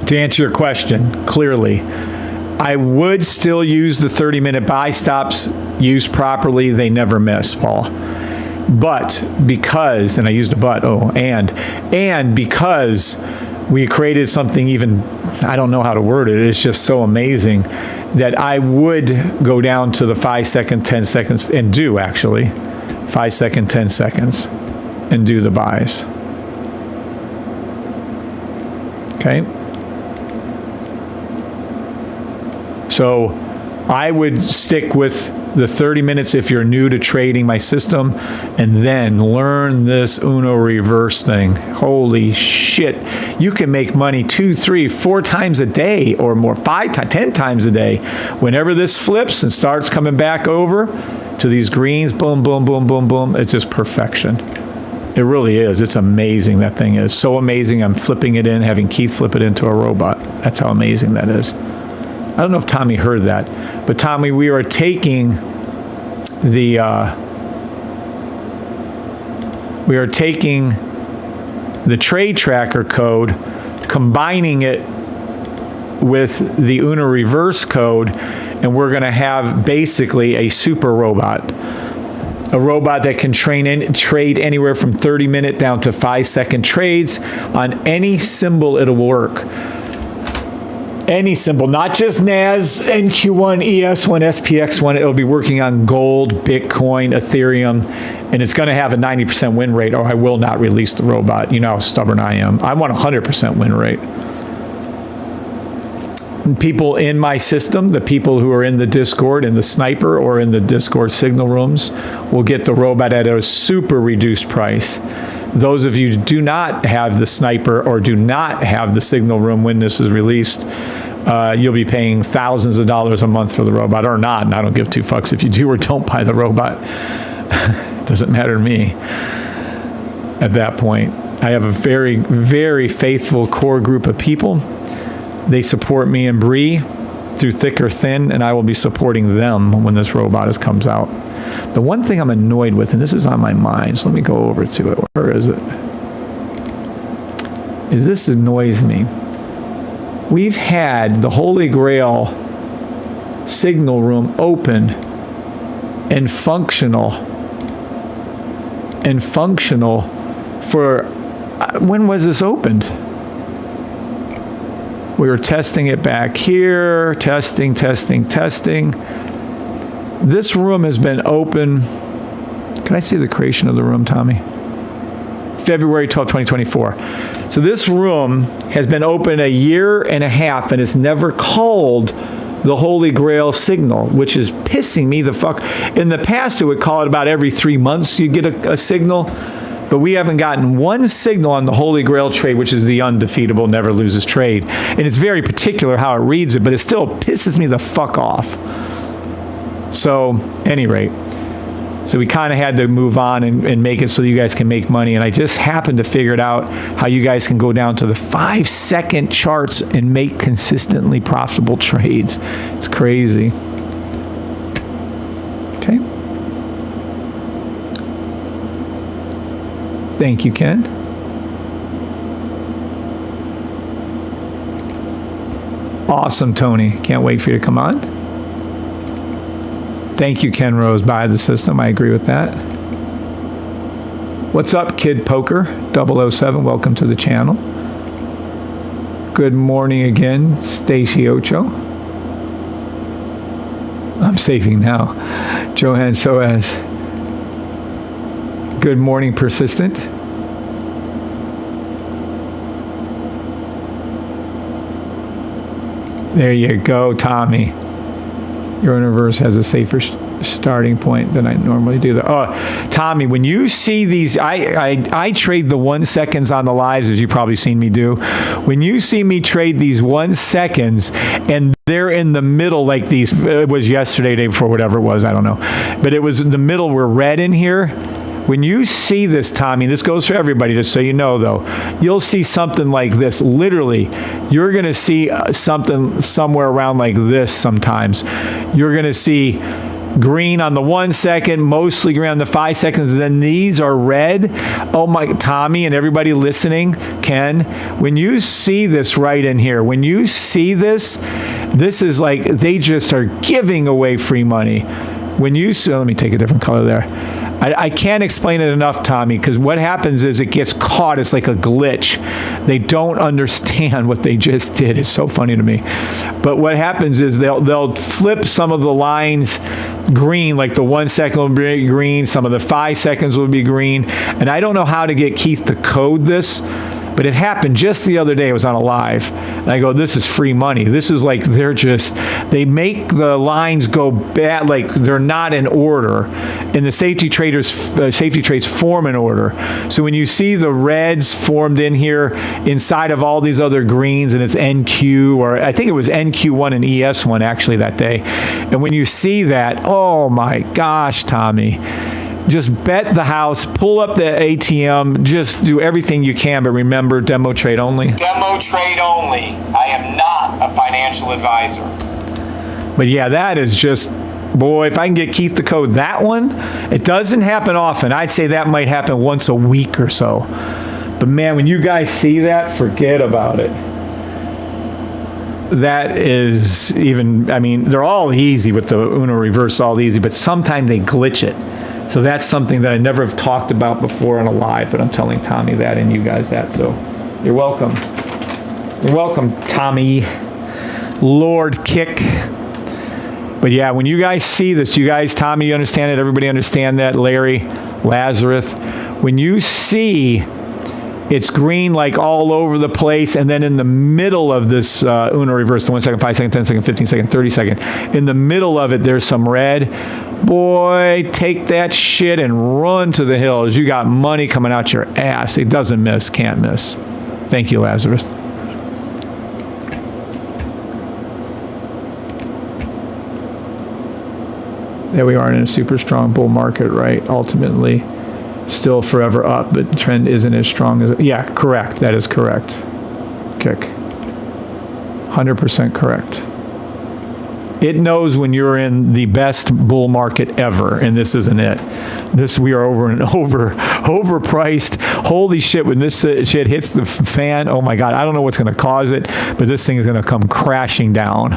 to answer your question clearly, I would still use the 30-minute buy stops. Used properly, they never miss, Paul. But because, and I used a but, and because we created something even, I don't know how to word it, it's just so amazing, that I would go down to the 5 second, 10 seconds, and do actually, 5 second, 10 seconds, and do the buys. Okay? So I would stick with the 30 minutes if you're new to trading my system, and then learn this Uno reverse thing. Holy shit. You can make money 2, 3, 4 times a day or more, 10 times a day. Whenever this flips and starts coming back over to these greens, boom, boom, boom, boom, boom, it's just perfection. It really is. It's amazing, that thing is. So amazing, I'm flipping it in, having Keith flip it into a robot. That's how amazing that is. I don't know if Tommy heard that, but Tommy, we are taking the trade tracker code, combining it with the Uno reverse code, and we're going to have basically a super robot. A robot that can trade anywhere from 30-minute down to 5-second trades on any symbol. It'll work. Any symbol, not just NAS, NQ1, ES1, SPX1. It'll be working on gold, Bitcoin, Ethereum, and it's going to have a 90% win rate, or I will not release the robot. You know how stubborn I am. I want a 100% win rate. And people in my system, the people who are in the Discord, in the Sniper, or in the Discord signal rooms, will get the robot at a super reduced price. Those of you who do not have the Sniper or do not have the signal room when this is released, you'll be paying thousands of dollars a month for the robot, or not, and I don't give 2 fucks if you do or don't buy the robot. Doesn't matter to me at that point. I have a very, very faithful core group of people. They support me and Bree through thick or thin, and I will be supporting them when this robot comes out. The one thing I'm annoyed with, and this is on my mind, so let me go over to it. Where is it? This annoys me. We've had the Holy Grail signal room open and functional for, when was this opened? We were testing it back here, testing. This room has been open. Can I see the creation of the room, Tommy? February 12, 2024. So this room has been open a year and a half, and it's never called the Holy Grail signal, which is pissing me the fuck. In the past, it would call it about every 3 months you get a signal, but we haven't gotten one signal on the Holy Grail trade, which is the undefeatable, never loses trade. And it's very particular how it reads it, but it still pisses me the fuck off. So, any rate, so we kind of had to move on and make it so you guys can make money. And I just happened to figure it out how you guys can go down to the 5-second charts and make consistently profitable trades. It's crazy. Okay. Thank you, Ken. Awesome, Tony. Can't wait for you to come on. Thank you, Ken Rose. Buy the system. I agree with that. What's up, Kid Poker 007? Welcome to the channel. Good morning again, Stacy Ocho. I'm saving now. Johan Soaz. Good morning, Persistent. There you go, Tommy. Your universe has a safer starting point than I normally do. Oh, Tommy, when you see these, I trade the 1 seconds on the lives, as you've probably seen me do. When you see me trade these 1 seconds and they're in the middle like these, it was yesterday, day before, whatever it was, I don't know. But it was in the middle, we're red in here. When you see this, Tommy, this goes for everybody, just so you know, though, you'll see something like this. Literally, you're going to see something somewhere around like this sometimes. You're going to see green on the 1 second, mostly green on the 5 seconds, and then these are red. Oh my, Tommy and everybody listening, Ken, when you see this right in here, when you see this, This is like, they just are giving away free money. When you, so let me take a different color there. I can't explain it enough, Tommy, because what happens is it gets caught. It's like a glitch. They don't understand what they just did. It's so funny to me. But what happens is they'll flip some of the lines green, like the 1 second will be green, some of the 5 seconds will be green. And I don't know how to get Keith to code this, but it happened just the other day. I was on a live, and I go, this is free money. This is like, they make the lines go bad, like they're not in order. And the safety trades form in order. So when you see the reds formed in here inside of all these other greens, and it's NQ, or I think it was NQ1 and ES1 actually that day. And when you see that, oh my gosh, Tommy, just bet the house, pull up the ATM, just do everything you can, but remember, demo trade only. Demo trade only. I am not a financial advisor. But yeah, that is just, boy, if I can get Keith to code that one, it doesn't happen often. I'd say that might happen once a week or so. But man, when you guys see that, forget about it. That is even, I mean, they're all easy with the Uno reverse, all easy, but sometimes they glitch it. So that's something that I never have talked about before on a live, but I'm telling Tommy that and you guys that. So you're welcome. You're welcome, Tommy. Lord Kick. But yeah, when you guys see this, you guys, Tommy, you understand it. Everybody understand that. Larry, Lazarus. When you see it's green like all over the place, and then in the middle of this Uno reverse, the 1 second, 5 second, 10 second, 15 second, 30 second, in the middle of it, there's some red. Boy, take that shit and run to the hills. You got money coming out your ass. It doesn't miss, can't miss. Thank you, Lazarus. There we are in a super strong bull market, right? Ultimately, still forever up, but the trend isn't as strong as, yeah, correct. That is correct. Kick. 100% correct. It knows when you're in the best bull market ever, and this isn't it. We are overpriced. Holy shit, when this shit hits the fan, oh my God, I don't know what's going to cause it, but this thing is going to come crashing down.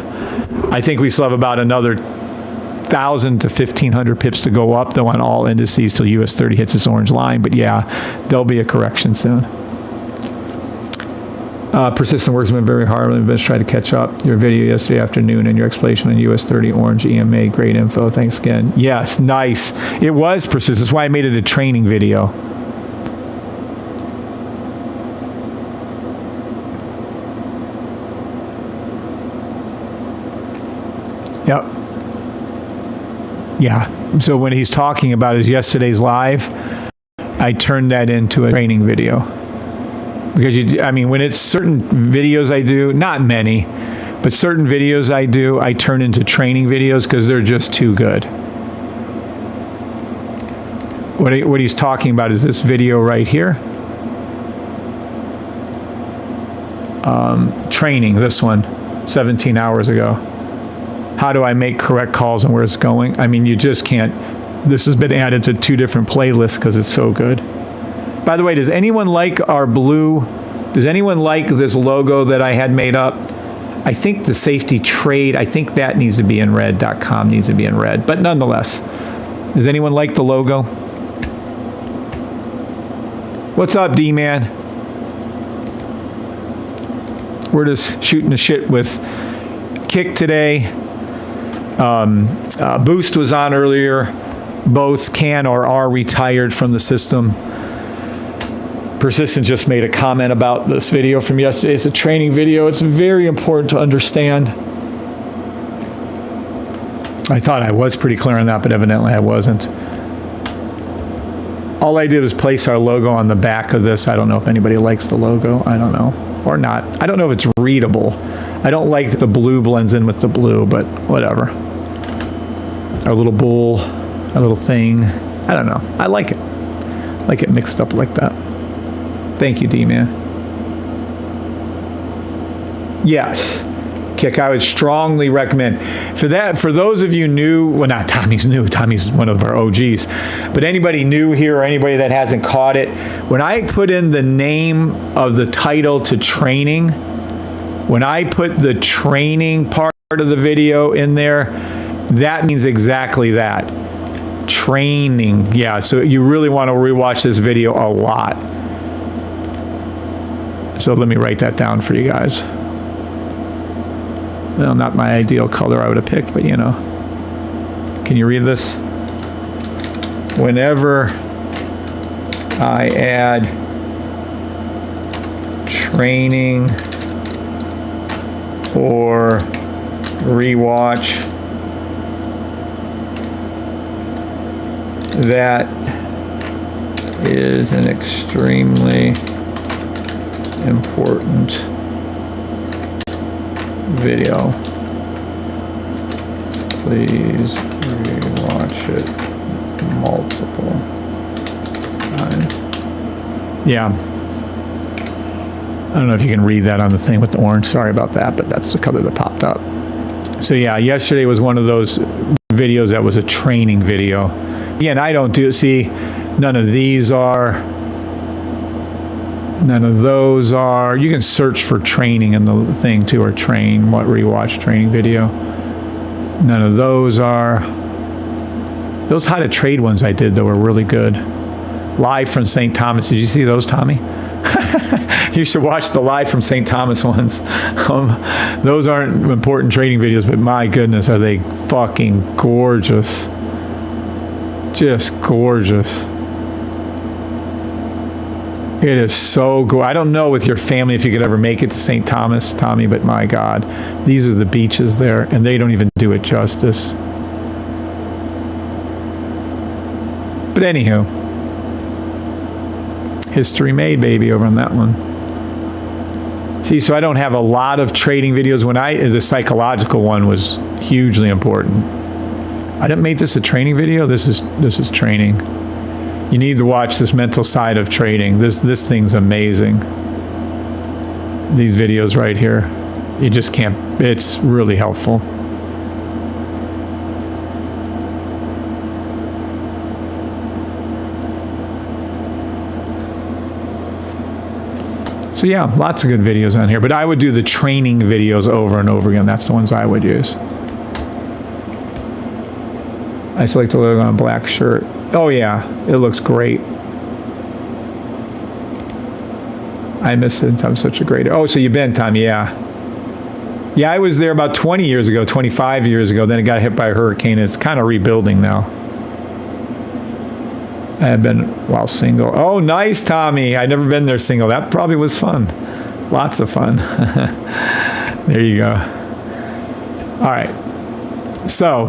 I think we still have about another 1,000 to 1,500 pips to go up, though, on all indices till US 30 hits its orange line. But yeah, there'll be a correction soon. Persistent work's been very hard. We've been trying to catch up. Your video yesterday afternoon and your explanation on US 30 orange EMA, great info. Thanks again. Yes, nice. It was persistent. That's why I made it a training video. Yep. Yeah. So when he's talking about his yesterday's live, I turned that into a training video. Because I mean, when it's certain videos I do, not many, but certain videos I do, I turn into training videos because they're just too good. What he's talking about is this video right here. Training, this one, 17 hours ago. How do I make correct calls and where it's going? I mean, you just can't. This has been added to 2 different playlists because it's so good. By the way, does anyone like our blue? Does anyone like this logo that I had made up? I think the safety trade, I think that needs to be in red. .com needs to be in red. But nonetheless, does anyone like the logo? What's up, D-Man? We're just shooting the shit with Kick today. Boost was on earlier. Both can or are retired from the system. Persistent just made a comment about this video from yesterday. It's a training video. It's very important to understand. I thought I was pretty clear on that, but evidently I wasn't. All I did was place our logo on the back of this. I don't know if anybody likes the logo. I don't know. Or not. I don't know if it's readable. I don't like that the blue blends in with the blue, but whatever. Our little bull, our little thing. I don't know. I like it. I like it mixed up like that. Thank you, D-Man. Yes. Kick, I would strongly recommend. For those of you new, well, not Tommy's new. Tommy's one of our OGs. But anybody new here or anybody that hasn't caught it, when I put in the name of the title to training, when I put the training part of the video in there, that means exactly that. Training. Yeah, so you really want to rewatch this video a lot. So let me write that down for you guys. Well, not my ideal color I would have picked, but you know. Can you read this? Whenever I add training or rewatch, that is an extremely important video. Please rewatch it multiple times. Yeah. I don't know if you can read that on the thing with the orange. Sorry about that, but that's the color that popped up. So yeah, yesterday was one of those videos that was a training video. Again, I don't do, see, none of these are, none of those are. You can search for training in the thing too, or train, what rewatch training video. None of those are. Those how to trade ones I did though were really good. Live from St. Thomas. Did you see those, Tommy? You should watch the live from St. Thomas ones. Those aren't important trading videos, but my goodness, are they fucking gorgeous. Just gorgeous. It is so good. I don't know with your family if you could ever make it to St. Thomas, Tommy, but my God, these are the beaches there, and they don't even do it justice. But anywho, history made, baby, over on that one. See, so I don't have a lot of trading videos. When the psychological one was hugely important. I didn't make this a training video. This is training. You need to watch this mental side of trading. This thing's amazing. These videos right here, you just can't. It's really helpful. So yeah, lots of good videos on here. But I would do the training videos over and over again. That's the ones I would use. I select the logo on a black shirt. Oh yeah, it looks great. I miss it. I'm such a great. Oh, so you've been, Tom? Yeah. Yeah, I was there about 20 years ago, 25 years ago. Then it got hit by a hurricane. It's kind of rebuilding now. I have been while single. Oh, nice, Tommy. I've never been there single. That probably was fun. Lots of fun. There you go. All right. So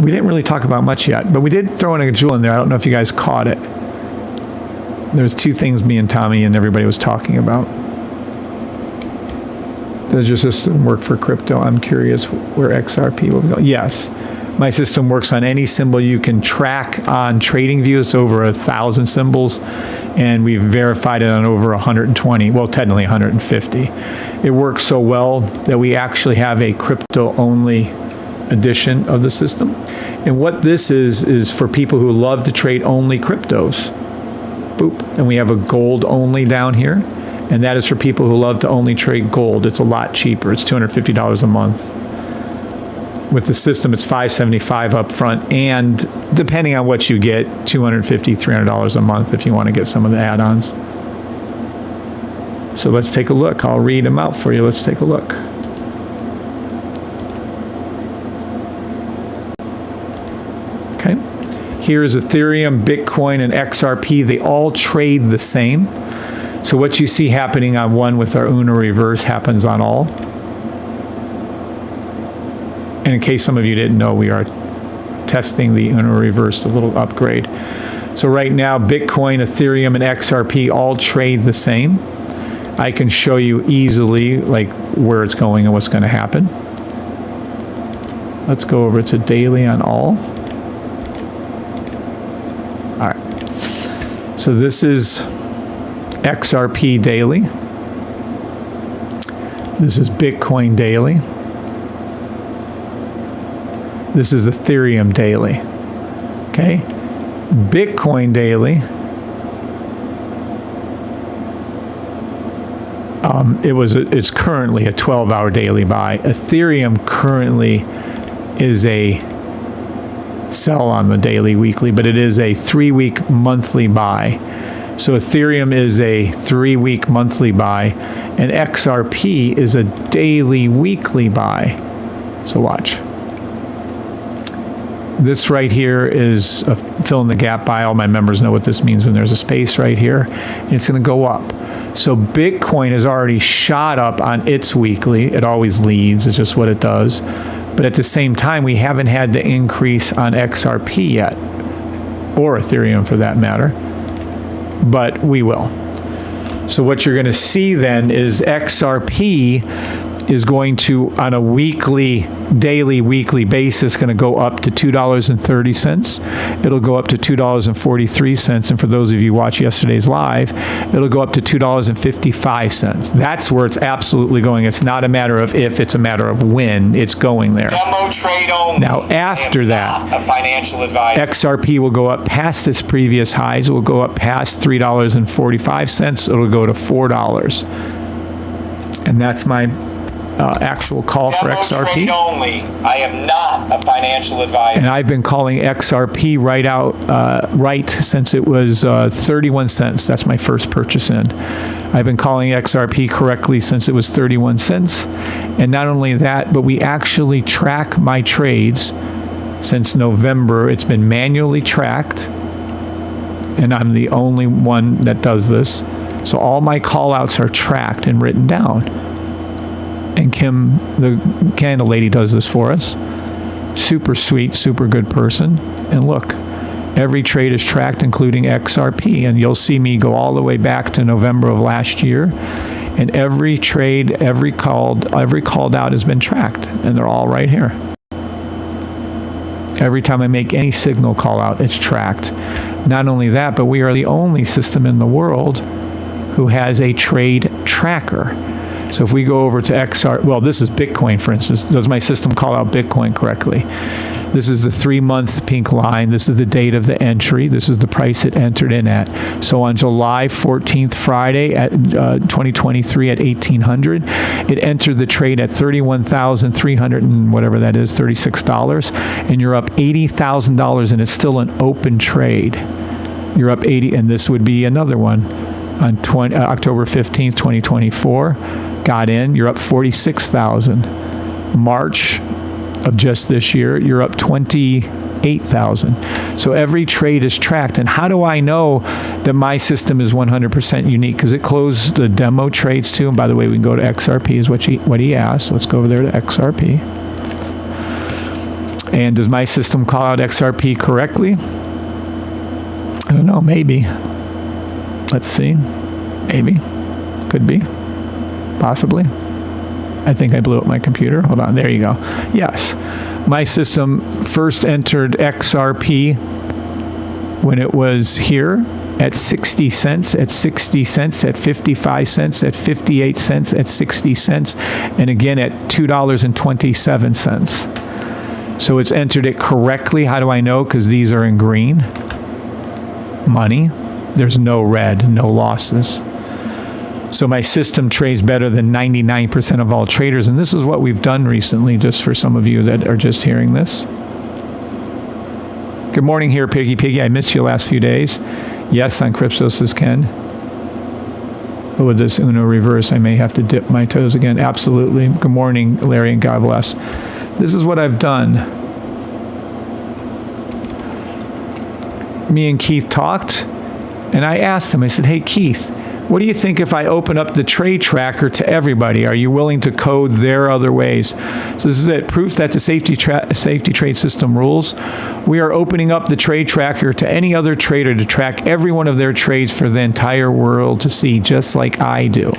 we didn't really talk about much yet, but we did throw in a jewel in there. I don't know if you guys caught it. There's two things me and Tommy and everybody was talking about. Does your system work for crypto? I'm curious where XRP will go. Yes. My system works on any symbol you can track on TradingView. It's over 1,000 symbols, and we've verified it on over 120, well, technically 150. It works so well that we actually have a crypto-only edition of the system. And what this is for people who love to trade only cryptos. Boop. And we have a gold only down here. And that is for people who love to only trade gold. It's a lot cheaper. It's $250 a month. With the system, it's $575 up front, and depending on what you get, $250, $300 a month if you want to get some of the add-ons. So let's take a look. I'll read them out for you. Let's take a look. Okay. Here's Ethereum, Bitcoin, and XRP. They all trade the same. So what you see happening on one with our UNO reverse happens on all. And in case some of you didn't know, we are testing the UNO reverse, a little upgrade. So right now, Bitcoin, Ethereum, and XRP all trade the same. I can show you easily like where it's going and what's going to happen. Let's go over to daily on all. All right. So this is XRP daily. This is Bitcoin daily. This is Ethereum daily. Okay. Bitcoin daily. It's currently a 12-hour daily buy. Ethereum currently is a sell on the daily, weekly, but it is a 3-week monthly buy. So Ethereum is a 3-week monthly buy, and XRP is a daily, weekly buy. So watch. This right here is a fill in the gap buy. All my members know what this means when there's a space right here, and it's going to go up. So Bitcoin has already shot up on its weekly. It always leads. It's just what it does. But at the same time, we haven't had the increase on XRP yet, or Ethereum for that matter, but we will. So what you're going to see then is XRP is going to, on a daily, weekly basis, going to go up to $2.30. It'll go up to $2.43. And for those of you who watched yesterday's live, it'll go up to $2.55. That's where it's absolutely going. It's not a matter of if, it's a matter of when it's going there. Demo trade only. Now, after that, a financial advisor. XRP will go up past its previous highs. It will go up past $3.45. It'll go to $4. And that's my actual call for XRP. Trade only. I am not a financial advisor. And I've been calling XRP right since it was 31 cents. That's my first purchase in. I've been calling XRP correctly since it was 31 cents. And not only that, but we actually track my trades since November. It's been manually tracked, and I'm the only one that does this. So all my call outs are tracked and written down. And Kim, the candle lady, does this for us. Super sweet, super good person. And look, every trade is tracked, including XRP. And you'll see me go all the way back to November of last year. And every trade, every called out has been tracked. And they're all right here. Every time I make any signal call out, it's tracked. Not only that, but we are the only system in the world who has a trade tracker. So if we go over to well, this is Bitcoin, for instance. Does my system call out Bitcoin correctly? This is the 3-month pink line. This is the date of the entry. This is the price it entered in at. So on July 14th, Friday, at 2023 at 1800, it entered the trade at $31,300 and whatever that is, $36, and you're up $80,000, and it's still an open trade. You're up 80, and this would be another one on October 15th, 2024. Got in, you're up 46,000. March of just this year, you're up 28,000. So every trade is tracked. And how do I know that my system is 100% unique? Because it closed the demo trades too. And by the way, we can go to XRP is what he asked. Let's go over there to XRP. And does my system call out XRP correctly? I don't know, maybe. Let's see. Maybe. Could be. Possibly. I think I blew up my computer. Hold on. There you go. Yes. My system first entered XRP when it was here at 60 cents, at 60 cents, at 55 cents, at 58 cents, at 60 cents, and again at $2.27. So it's entered it correctly. How do I know? Because these are in green. Money. There's no red, no losses. So my system trades better than 99% of all traders. And this is what we've done recently, just for some of you that are just hearing this. Good morning here, Piggy. I missed you the last few days. Yes, on Crypto, says Ken. But with this Uno reverse, I may have to dip my toes again. Absolutely. Good morning, Larry, and God bless. This is what I've done. Me and Keith talked, and I asked him, I said, hey, Keith, what do you think if I open up the trade tracker to everybody? Are you willing to code their other ways? So this is it. Proof that the safety trade system rules. We are opening up the trade tracker to any other trader to track every one of their trades for the entire world to see, just like I do.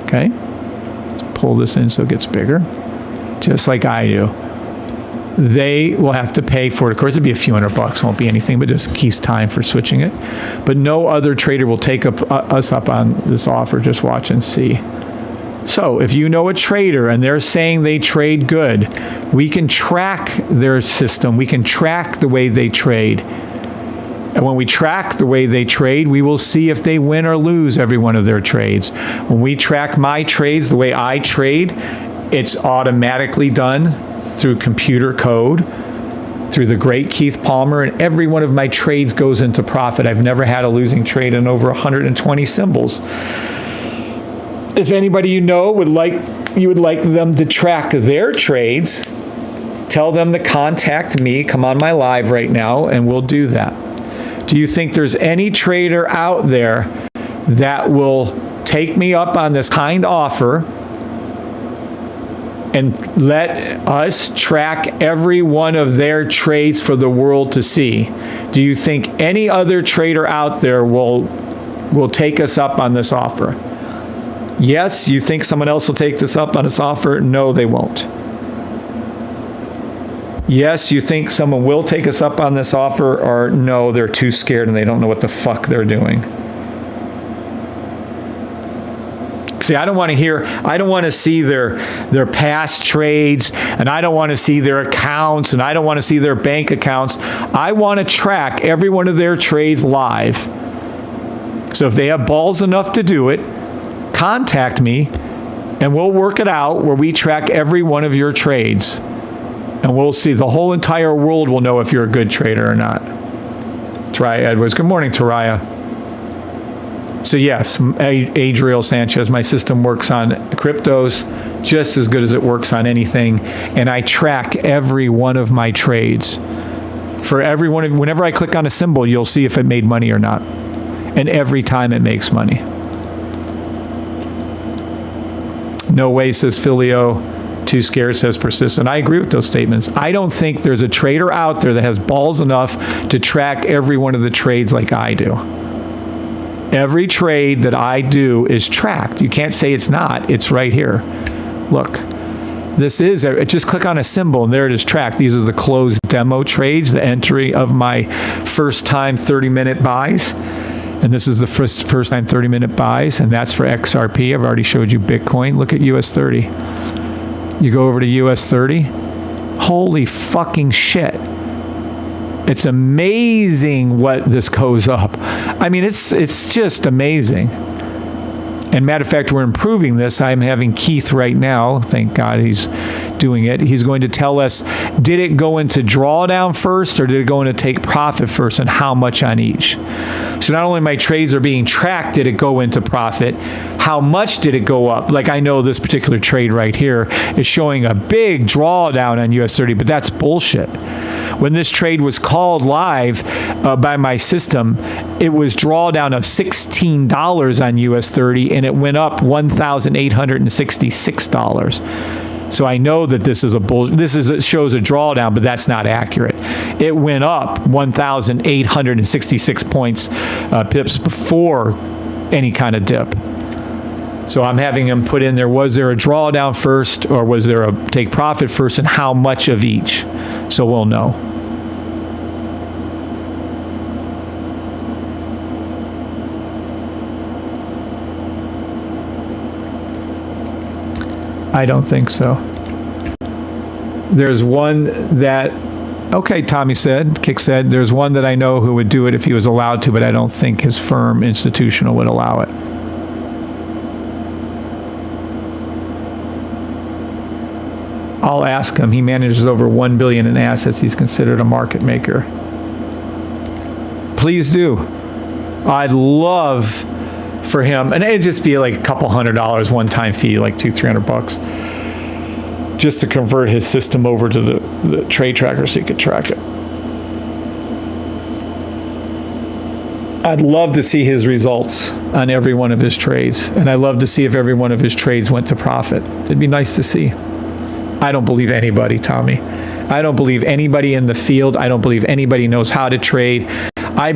Okay? Let's pull this in so it gets bigger. Just like I do. They will have to pay for it. Of course, it'd be a few $100, won't be anything, but just Keith's time for switching it. But no other trader will take us up on this offer. Just watch and see. So if you know a trader and they're saying they trade good, we can track their system. We can track the way they trade. And when we track the way they trade, we will see if they win or lose every one of their trades. When we track my trades, the way I trade, it's automatically done through computer code, through the great Keith Palmer, and every one of my trades goes into profit. I've never had a losing trade in over 120 symbols. If anybody you know would like them to track their trades, tell them to contact me, come on my live right now, and we'll do that. Do you think there's any trader out there that will take me up on this kind offer and let us track every one of their trades for the world to see? Do you think any other trader out there will take us up on this offer? Yes, you think someone else will take this up on this offer? No, they won't. Yes, you think someone will take us up on this offer, or no, they're too scared and they don't know what the fuck they're doing. See, I don't want to see their past trades, and I don't want to see their accounts, and I don't want to see their bank accounts. I want to track every one of their trades live. So if they have balls enough to do it, contact me, and we'll work it out where we track every one of your trades. And we'll see. The whole entire world will know if you're a good trader or not. Taraya Edwards. Good morning, Taraya. So yes, Adriel Sanchez, my system works on cryptos just as good as it works on anything. And I track every one of my trades. For every one of, whenever I click on a symbol, you'll see if it made money or not. And every time it makes money. No way, says Filio. Too scared, says persistent. I agree with those statements. I don't think there's a trader out there that has balls enough to track every one of the trades like I do. Every trade that I do is tracked. You can't say it's not. It's right here. Look, this is, just click on a symbol and there it is tracked. These are the closed demo trades, the entry of my first time 30-minute buys. And this is the first time 30-minute buys, and that's for XRP. I've already showed you Bitcoin. Look at US 30. You go over to US 30. Holy fucking shit. It's amazing what this goes up. I mean, it's just amazing. And matter of fact, we're improving this. I'm having Keith right now. Thank God he's doing it. He's going to tell us, did it go into drawdown first or did it go into take profit first, and how much on each? So not only my trades are being tracked, did it go into profit? How much did it go up? Like I know this particular trade right here is showing a big drawdown on US 30, but that's bullshit. When this trade was called live by my system, it was drawdown of $16 on US 30, and it went up $1,866. So I know that this is a bullshit. It shows a drawdown, but that's not accurate. It went up 1,866 pips before any kind of dip. So I'm having them put in there, was there a drawdown first or was there a take profit first, and how much of each? So we'll know. I don't think so. There's one that, okay, Tommy said, Kick said, there's one that I know who would do it if he was allowed to, but I don't think his firm, institutional, would allow it. I'll ask him. He manages over $1 billion in assets. He's considered a market maker. Please do. I'd love for him, and it'd just be like a couple $100 one-time fee, like $200-300, just to convert his system over to the trade tracker so he could track it. I'd love to see his results on every one of his trades, and I'd love to see if every one of his trades went to profit. It'd be nice to see. I don't believe anybody, Tommy. I don't believe anybody in the field. I don't believe anybody knows how to trade. I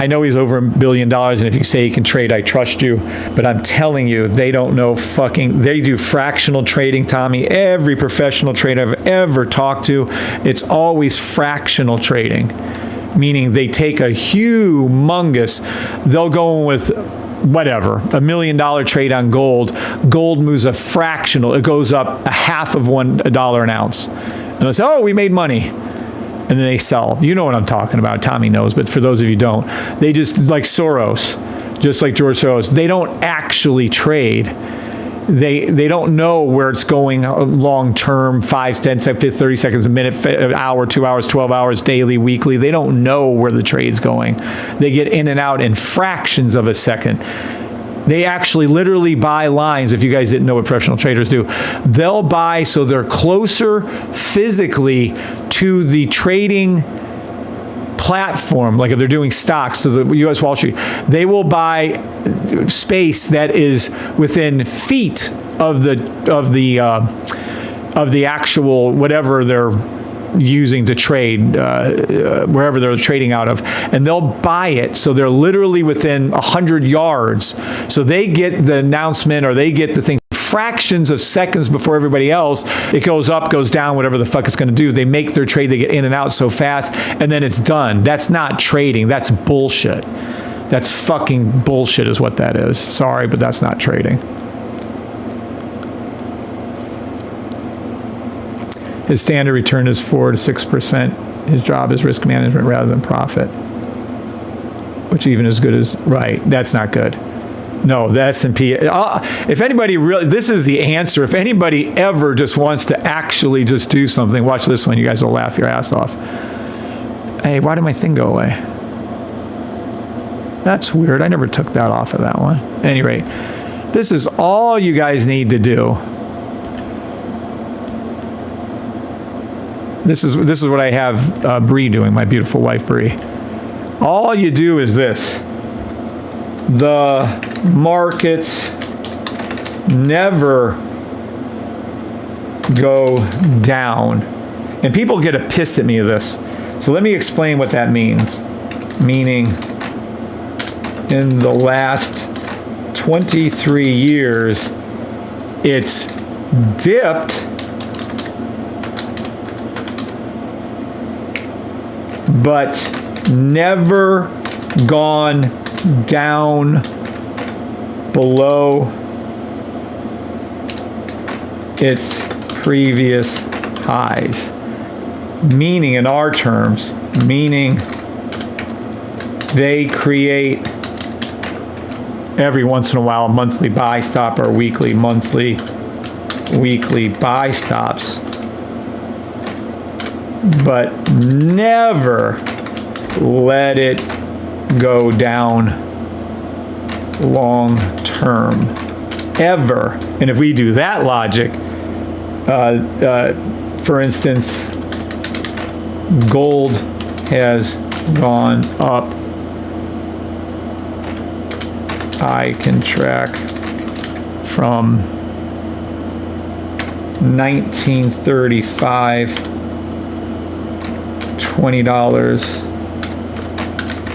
know he's over $1 billion, and if you say he can trade, I trust you. But I'm telling you, they don't know they do fractional trading, Tommy. Every professional trader I've ever talked to, it's always fractional trading, meaning they take a humongous, they'll go in with whatever, $1 million trade on gold. Gold moves a fractional. It goes up a half of $1 an ounce. And they'll say, oh, we made money. and then they sell. You know what I'm talking about. Tommy knows, but for those of you who don't, they just, like Soros, just like George Soros, they don't actually trade. They don't know where it's going long term, 5, 10, 30 seconds, a minute, an hour, 2 hours, 12 hours, daily, weekly. They don't know where the trade's going. They get in and out in fractions of a second. They actually literally buy lines. If you guys didn't know what professional traders do, they'll buy so they're closer physically to the trading platform. Like if they're doing stocks, so the U.S. Wall Street, they will buy space that is within feet of the actual whatever they're using to trade, wherever they're trading out of, and they'll buy it so they're literally within 100 yards. So they get the announcement, or they get the thing fractions of seconds before everybody else. It goes up, goes down, whatever the fuck it's going to do. They make their trade, they get in and out so fast, and then it's done. That's not trading. That's bullshit. That's fucking bullshit is what that is. Sorry, but that's not trading. His standard return is 4 to 6%. His job is risk management rather than profit, which even as good as, right, that's not good. No, the S&P, if anybody really, this is the answer. If anybody ever just wants to actually just do something, watch this one. You guys will laugh your ass off. Hey, why did my thing go away? That's weird. I never took that off of that one. At any rate, this is all you guys need to do. This is what I have Bree doing, my beautiful wife Bree. All you do is this. The markets never go down. And people get pissed at me of this. So let me explain what that means. Meaning, in the last 23 years, it's dipped but never gone down below its previous highs. Meaning, in our terms, meaning they create every once in a while a monthly buy stop or weekly buy stops, but never let it go down long term, ever. And if we do that logic, for instance, gold has gone up. I can track from 1935, $20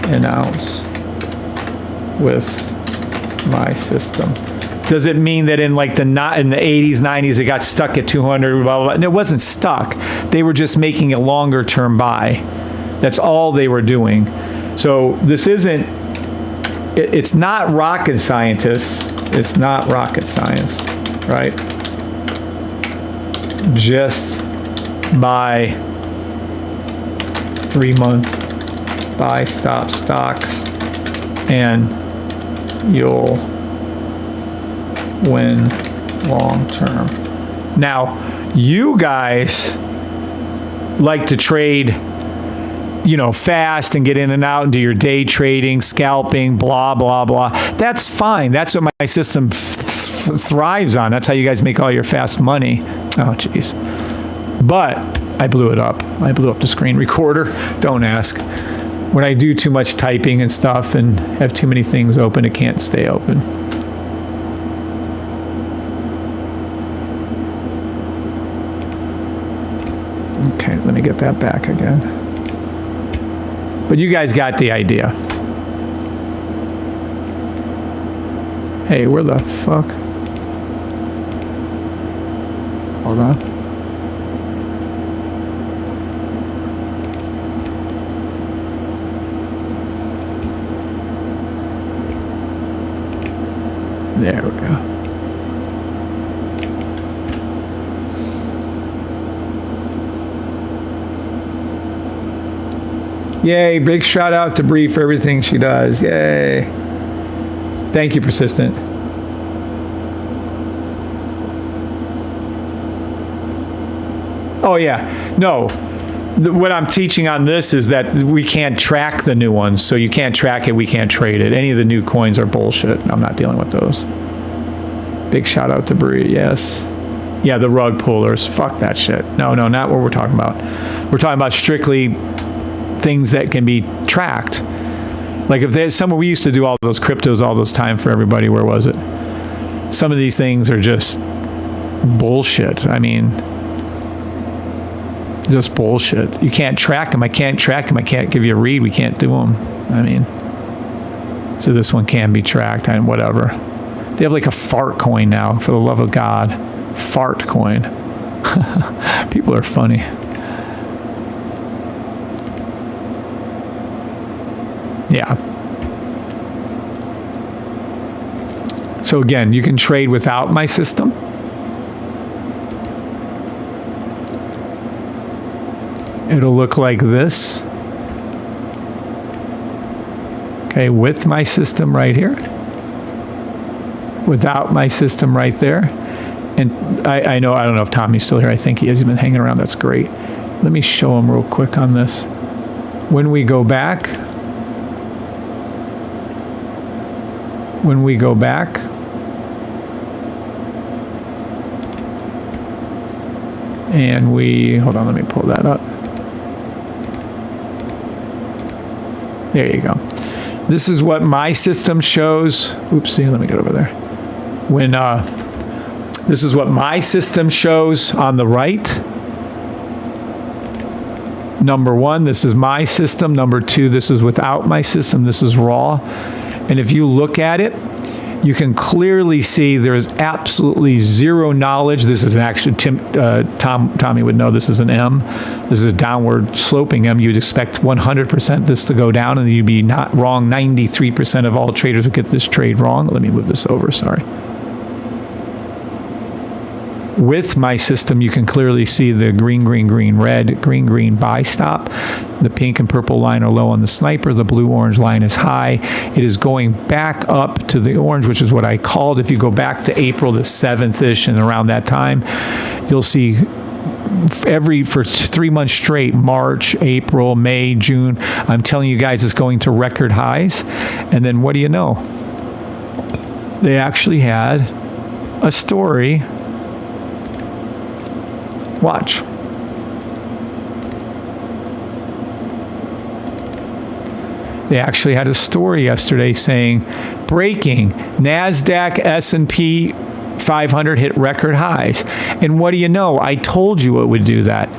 an ounce with my system. Does it mean that in the 80s, 90s, it got stuck at 200, blah, blah, blah? And it wasn't stuck. They were just making a longer term buy. That's all they were doing. So this isn't, it's not rocket scientists. It's not rocket science, right? Just buy 3-month buy stop stocks and you'll win long term. Now, you guys like to trade, fast and get in and out and do your day trading, scalping, blah, blah, blah. That's fine. That's what my system thrives on. That's how you guys make all your fast money. Oh, jeez. But I blew it up. I blew up the screen recorder. Don't ask. When I do too much typing and stuff and have too many things open, it can't stay open. Okay, let me get that back again. But you guys got the idea. Hey, where the fuck? Hold on. There we go. Yay, big shout out to Bree for everything she does. Yay. Thank you, Persistent. Oh, yeah. No. What I'm teaching on this is that we can't track the new ones. So you can't track it, we can't trade it. Any of the new coins are bullshit. I'm not dealing with those. Big shout out to Bree, yes. Yeah, the rug pullers. Fuck that shit. No, not what we're talking about. We're talking about strictly things that can be tracked. Like if there's someone, we used to do all those cryptos all those time for everybody. Where was it? Some of these things are just bullshit. I mean, just bullshit. You can't track them. I can't track them. I can't give you a read. We can't do them. I mean, so this one can be tracked and whatever. They have like a fart coin now, for the love of God. Fart coin. People are funny. Yeah. So again, you can trade without my system. It'll look like this. Okay, with my system right here. Without my system right there. And I don't know if Tommy's still here. I think he is. He's been hanging around. That's great. Let me show him real quick on this. When we go back, and hold on, let me pull that up. There you go. This is what my system shows. Oopsie, let me get over there. This is what my system shows on the right. Number one, this is my system. Number two, this is without my system. This is raw. And if you look at it, you can clearly see there is absolutely zero knowledge. This is actually, Tommy would know this is an M. This is a downward sloping M. You'd expect 100% this to go down, and you'd be not wrong. 93% of all traders would get this trade wrong. Let me move this over, sorry. With my system, you can clearly see the green, green, green, red, green, green buy stop. The pink and purple line are low on the sniper. The blue-orange line is high. It is going back up to the orange, which is what I called. If you go back to April the 7th-ish and around that time, you'll see for 3 months straight, March, April, May, June, I'm telling you guys it's going to record highs. And then what do you know? They actually had a story. Watch. They actually had a story yesterday saying, breaking, NASDAQ, S&P 500 hit record highs. And what do you know? I told you it would do that.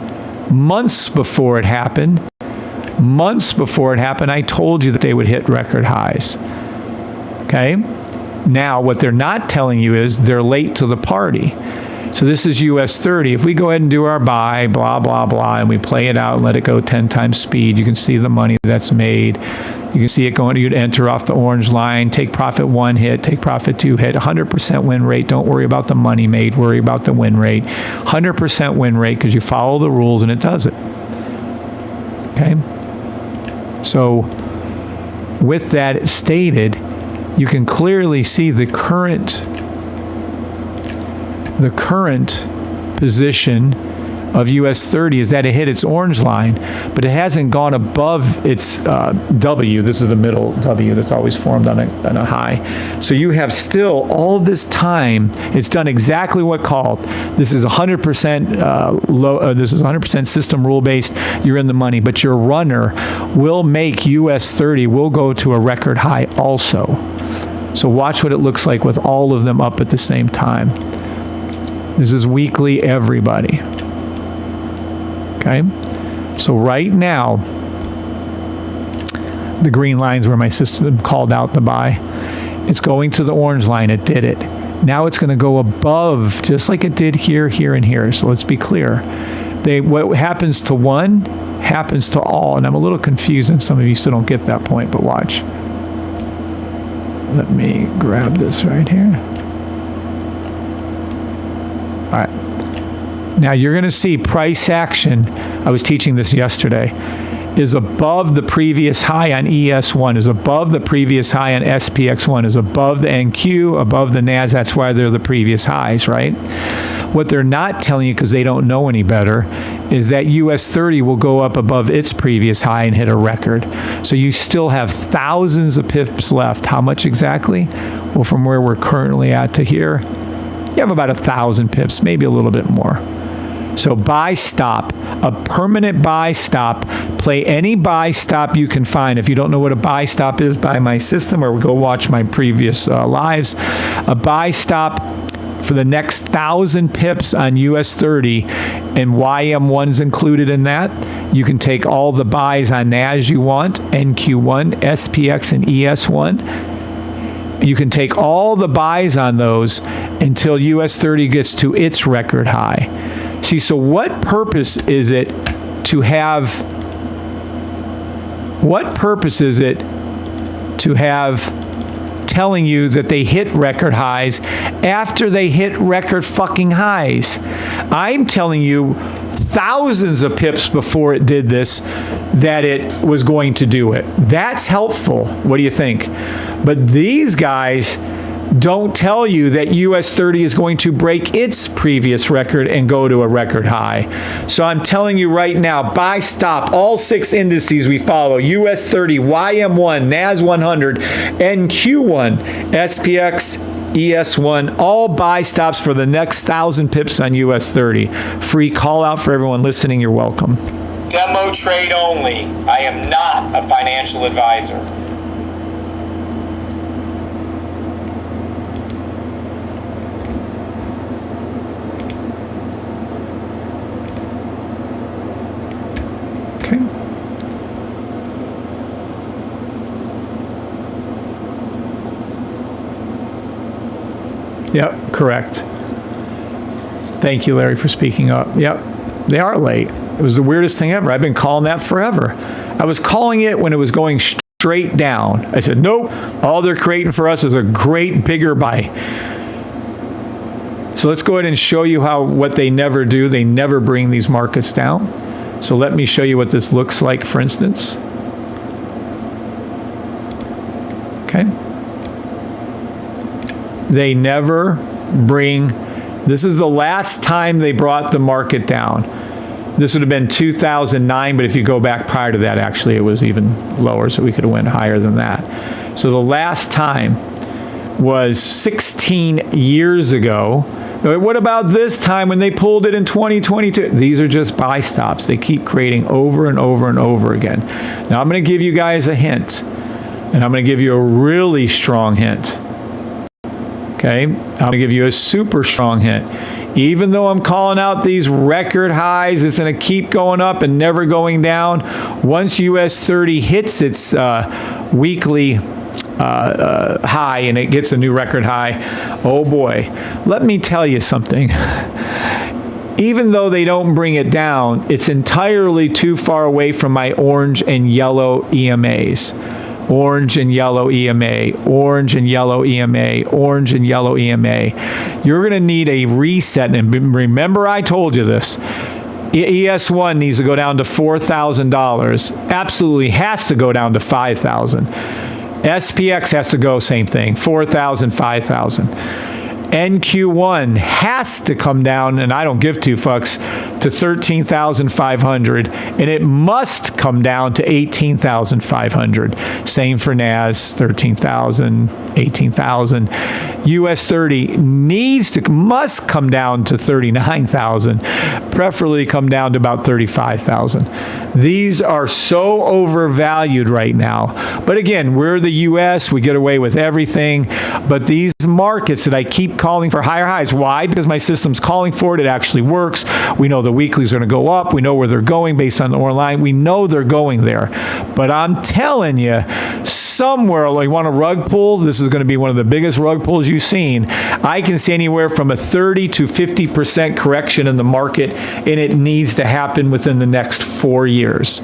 Months before it happened, I told you that they would hit record highs. Okay? Now, what they're not telling you is they're late to the party. So this is US 30. If we go ahead and do our buy, blah, blah, blah, and we play it out and let it go 10 times speed, you can see the money that's made. You can see it going, you'd enter off the orange line, take profit 1 hit, take profit 2 hit, 100% win rate. Don't worry about the money made, worry about the win rate. 100% win rate because you follow the rules and it does it. Okay? So with that stated, you can clearly see the current position of US 30 is that it hit its orange line, but it hasn't gone above its W. This is the middle W that's always formed on a high. So you have still all this time. It's done exactly what called. This is 100% low. This is 100% system rule based. You're in the money, but your runner will make US 30 will go to a record high also. So watch what it looks like with all of them up at the same time. This is weekly, everybody. Okay? So right now, the green lines where my system called out the buy. It's going to the orange line. It did it. Now it's going to go above, just like it did here, here, and here. So let's be clear. What happens to one happens to all. And I'm a little confused, and some of you still don't get that point, but watch. Let me grab this right here. All right. Now you're going to see price action. I was teaching this yesterday. is above the previous high on ES1, is above the previous high on SPX1, is above the NQ, above the NAS. That's why they're the previous highs, right? What they're not telling you, because they don't know any better, is that US 30 will go up above its previous high and hit a record. So you still have thousands of pips left. How much exactly? Well, from where we're currently at to here, you have about 1,000 pips, maybe a little bit more. So buy stop, a permanent buy stop. Play any buy stop you can find. If you don't know what a buy stop is, buy my system or go watch my previous lives. A buy stop for the next 1,000 pips on US 30, and YM1's included in that. You can take all the buys on NAS you want, NQ1, SPX, and ES1. You can take all the buys on those until US 30 gets to its record high. See, so what purpose is it to have telling you that they hit record highs after they hit record fucking highs? I'm telling you thousands of pips before it did this that it was going to do it. That's helpful. What do you think? But these guys don't tell you that US 30 is going to break its previous record and go to a record high. So I'm telling you right now, buy stop all 6 indices we follow: US 30, YM1, NAS 100, NQ1, SPX, ES1, all buy stops for the next 1,000 pips on US 30. Free call out for everyone listening. You're welcome. Demo trade only. I am not a financial advisor. Yep, correct. Thank you, Larry, for speaking up. Yep, they are late. It was the weirdest thing ever. I've been calling that forever. I was calling it when it was going straight down. I said, nope, all they're creating for us is a great bigger buy. So let's go ahead and show you what they never do. They never bring these markets down. So let me show you what this looks like, for instance. Okay. They never bring, this is the last time they brought the market down. This would have been 2009, but if you go back prior to that, actually it was even lower, so we could have went higher than that. So the last time was 16 years ago. What about this time when they pulled it in 2022? These are just buy stops. They keep creating over and over and over again. Now I'm going to give you guys a hint, and I'm going to give you a really strong hint. Okay, I'm going to give you a super strong hint. Even though I'm calling out these record highs, it's going to keep going up and never going down. Once US 30 hits its weekly high and it gets a new record high, oh boy, let me tell you something. Even though they don't bring it down, it's entirely too far away from my orange and yellow EMAs. Orange and yellow EMA, orange and yellow EMA, orange and yellow EMA. You're going to need a reset. And remember, I told you this. ES1 needs to go down to $4,000. Absolutely has to go down to $5,000. SPX has to go, same thing, $4,000, $5,000. NQ1 has to come down, and I don't give two fucks, to 13,500, and it must come down to 18,500. Same for NAS, 13,000, 18,000. US 30 must come down to 39,000, preferably come down to about 35,000. These are so overvalued right now. But again, we're the US, we get away with everything. But these markets that I keep calling for higher highs, why? Because my system's calling for it, it actually works. We know the weeklies are going to go up. We know where they're going based on the orange line. We know they're going there. But I'm telling you, somewhere, like, you want a rug pull? This is going to be one of the biggest rug pulls you've seen. I can see anywhere from a 30 to 50% correction in the market, and it needs to happen within the next 4 years.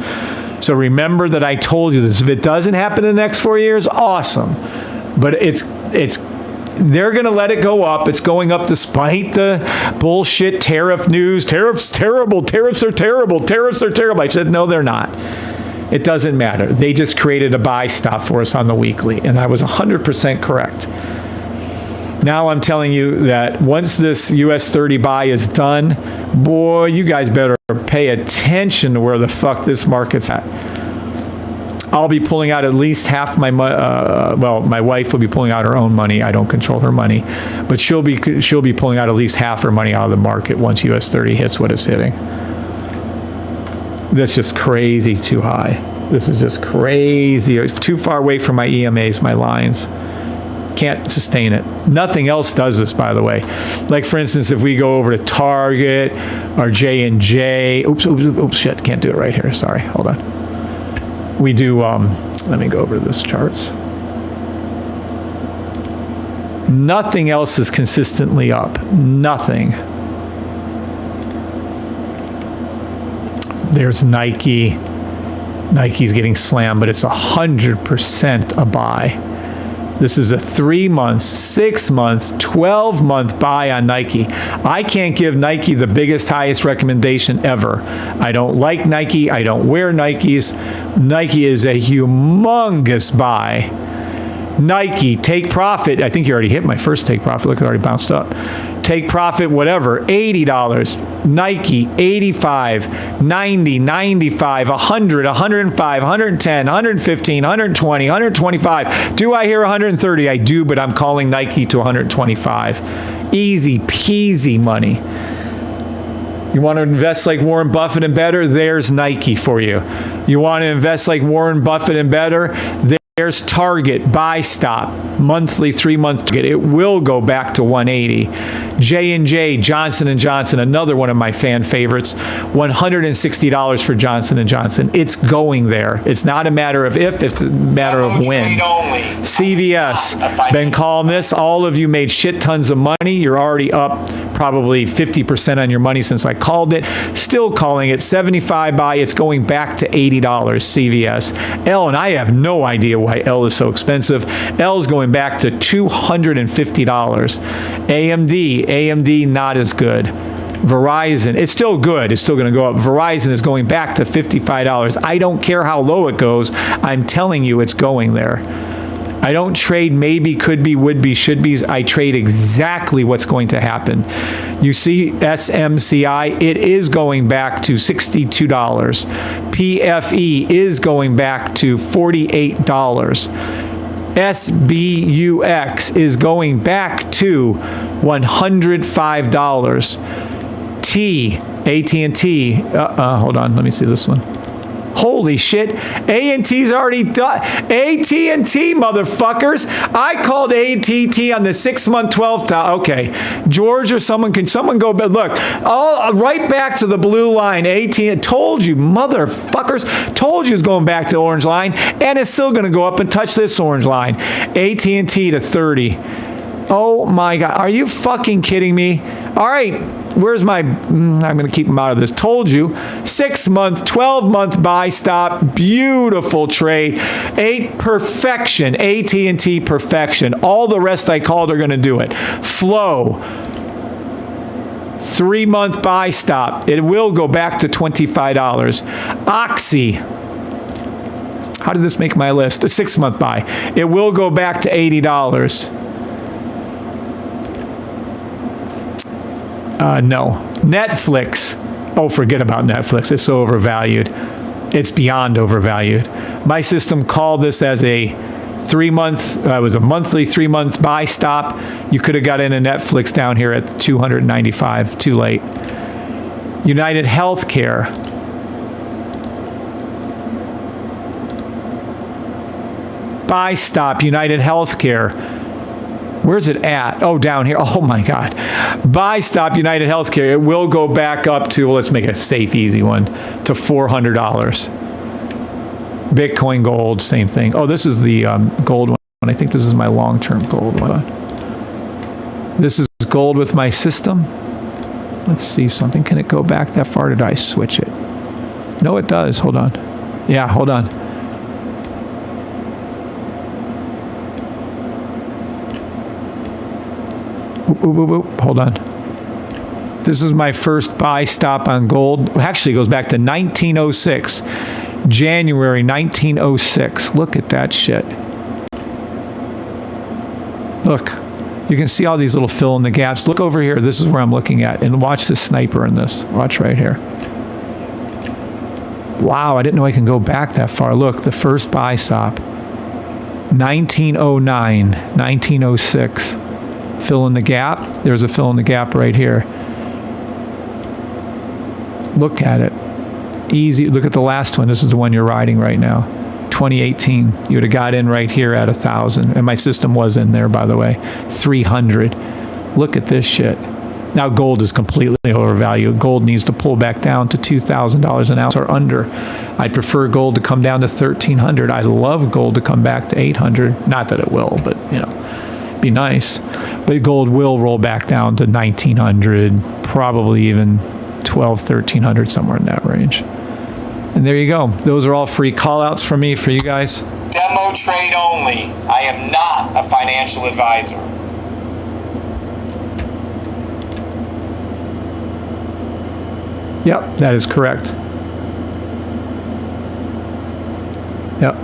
So remember that I told you this. If it doesn't happen in the next 4 years, awesome. But they're going to let it go up. It's going up despite the bullshit tariff news. Tariffs terrible. Tariffs are terrible. Tariffs are terrible. I said, no, they're not. It doesn't matter. They just created a buy stop for us on the weekly, and I was 100% correct. Now I'm telling you that once this US 30 buy is done, boy, you guys better pay attention to where the fuck this market's at. I'll be pulling out at least half my money. Well, my wife will be pulling out her own money. I don't control her money, but she'll be pulling out at least half her money out of the market once US 30 hits what it's hitting. That's just crazy too high. This is just crazy. It's too far away from my EMAs, my lines. Can't sustain it. Nothing else does this, by the way. Like for instance, if we go over to Target or J&J, oops, shit, can't do it right here. Sorry, hold on. We do, let me go over this charts. Nothing else is consistently up. Nothing. There's Nike. Nike's getting slammed, but it's 100% a buy. This is a 3 month, 6 month, 12-month buy on Nike. I can't give Nike the biggest, highest recommendation ever. I don't like Nike. I don't wear Nikes. Nike is a humongous buy. Nike, take profit. I think you already hit my first take profit. Look, it already bounced up. Take profit, whatever, $80. Nike, $85, $90, $95, $100, $105, $110, $115, $120, $125. Do I hear $130? I do, but I'm calling Nike to $125. Easy peasy money. You want to invest like Warren Buffett and better? There's Nike for you. You want to invest like Warren Buffett and better? There's Target, buy stop, monthly, 3 month target. It will go back to 180. J&J, Johnson & Johnson, another one of my fan favorites, $160 for Johnson & Johnson. It's going there. It's not a matter of if, it's a matter of when. CVS, been calling this. All of you made shit tons of money. You're already up probably 50% on your money since I called it. Still calling it 75 buy. It's going back to $80, CVS. L, and I have no idea why L is so expensive. L is going back to $250. AMD not as good. Verizon, it's still good. It's still going to go up. Verizon is going back to $55. I don't care how low it goes. I'm telling you it's going there. I don't trade maybe, could be, would be, should be. I trade exactly what's going to happen. You see SMCI, it is going back to $62. PFE is going back to $48. SBUX is going back to $105. AT&T, hold on, let me see this one. Holy shit, A&T's already done. AT&T, motherfuckers. I called AT&T on the 6 month, 12 okay. George or someone, can someone go, but look, all right back to the blue line. AT&T, told you, motherfuckers, told you it's going back to the orange line, and it's still gonna go up and touch this orange line. AT&T to 30. Oh my God, are you fucking kidding me? All right, where's my, I'm going to keep them out of this. Told you, 6 month, 12 month buy stop, beautiful trade, perfection, AT&T perfection. All the rest I called are going to do it. Flow, 3 month buy stop. It will go back to $25. Oxy, how did this make my list? A 6 month buy. It will go back to $80. No. Netflix. Oh, forget about Netflix. It's so overvalued. It's beyond overvalued. My system called this as a 3 month, it was a monthly 3 month buy stop. You could have got in a Netflix down here at $295. Too late. United Healthcare. Buy stop, United Healthcare. Where's it at? Oh, down here. Oh my God. Buy stop United Healthcare. It will go back up to, well, let's make a safe, easy one, to $400. Bitcoin gold, same thing. Oh, this is the gold one. I think this is my long-term gold one. This is gold with my system. Let's see something. Can it go back that far? Did I switch it? No, it does. Hold on. Yeah, hold on. Hold on. This is my first buy stop on gold. Actually, it goes back to 1906. January 1906. Look at that shit. Look, you can see all these little fill in the gaps. Look over here. This is where I'm looking at. And watch the sniper in this. Watch right here. Wow, I didn't know I can go back that far. Look, the first buy stop. 1909, 1906. Fill in the gap. There's a fill in the gap right here. Look at it. Easy. Look at the last one. This is the one you're riding right now. 2018. You would have got in right here at 1,000. And my system was in there, by the way. 300. Look at this shit. Now gold is completely overvalued. Gold needs to pull back down to $2,000 an ounce or under. I'd prefer gold to come down to 1,300. I'd love gold to come back to 800. Not that it will, but you know, be nice. But gold will roll back down to 1,900, probably even 1,200, 1,300, somewhere in that range. And there you go. Those are all free call outs from me for you guys. Demo trade only. I am not a financial advisor. Yep, that is correct. Yep.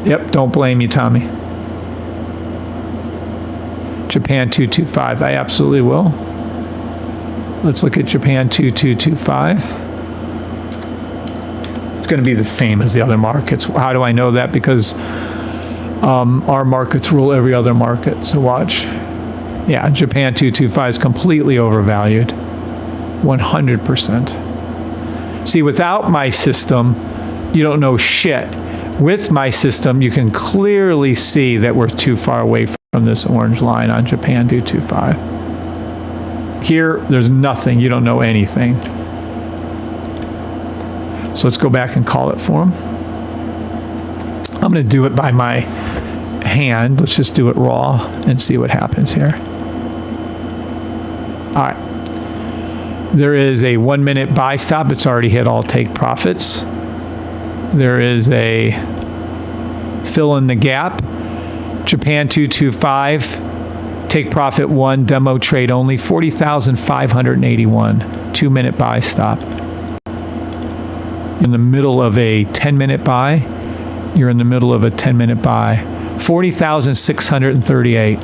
Yep, don't blame you, Tommy. Japan 2225, I absolutely will. Let's look at Japan 2225. It's going to be the same as the other markets. How do I know that? Because our markets rule every other market. So watch. Yeah, Japan 225 is completely overvalued. 100%. See, without my system, you don't know shit. With my system, you can clearly see that we're too far away from this orange line on Japan 225. Here, there's nothing. You don't know anything. So let's go back and call it for him. I'm going to do it by my hand. Let's just do it raw and see what happens here. All right. There is a 1 minute buy stop. It's already hit all take profits. There is a fill in the gap. Japan 225, take profit 1, demo trade only, 40,581, 2 minute buy stop. In the middle of a 10-minute buy, you're in the middle of a 10-minute buy. 40,638.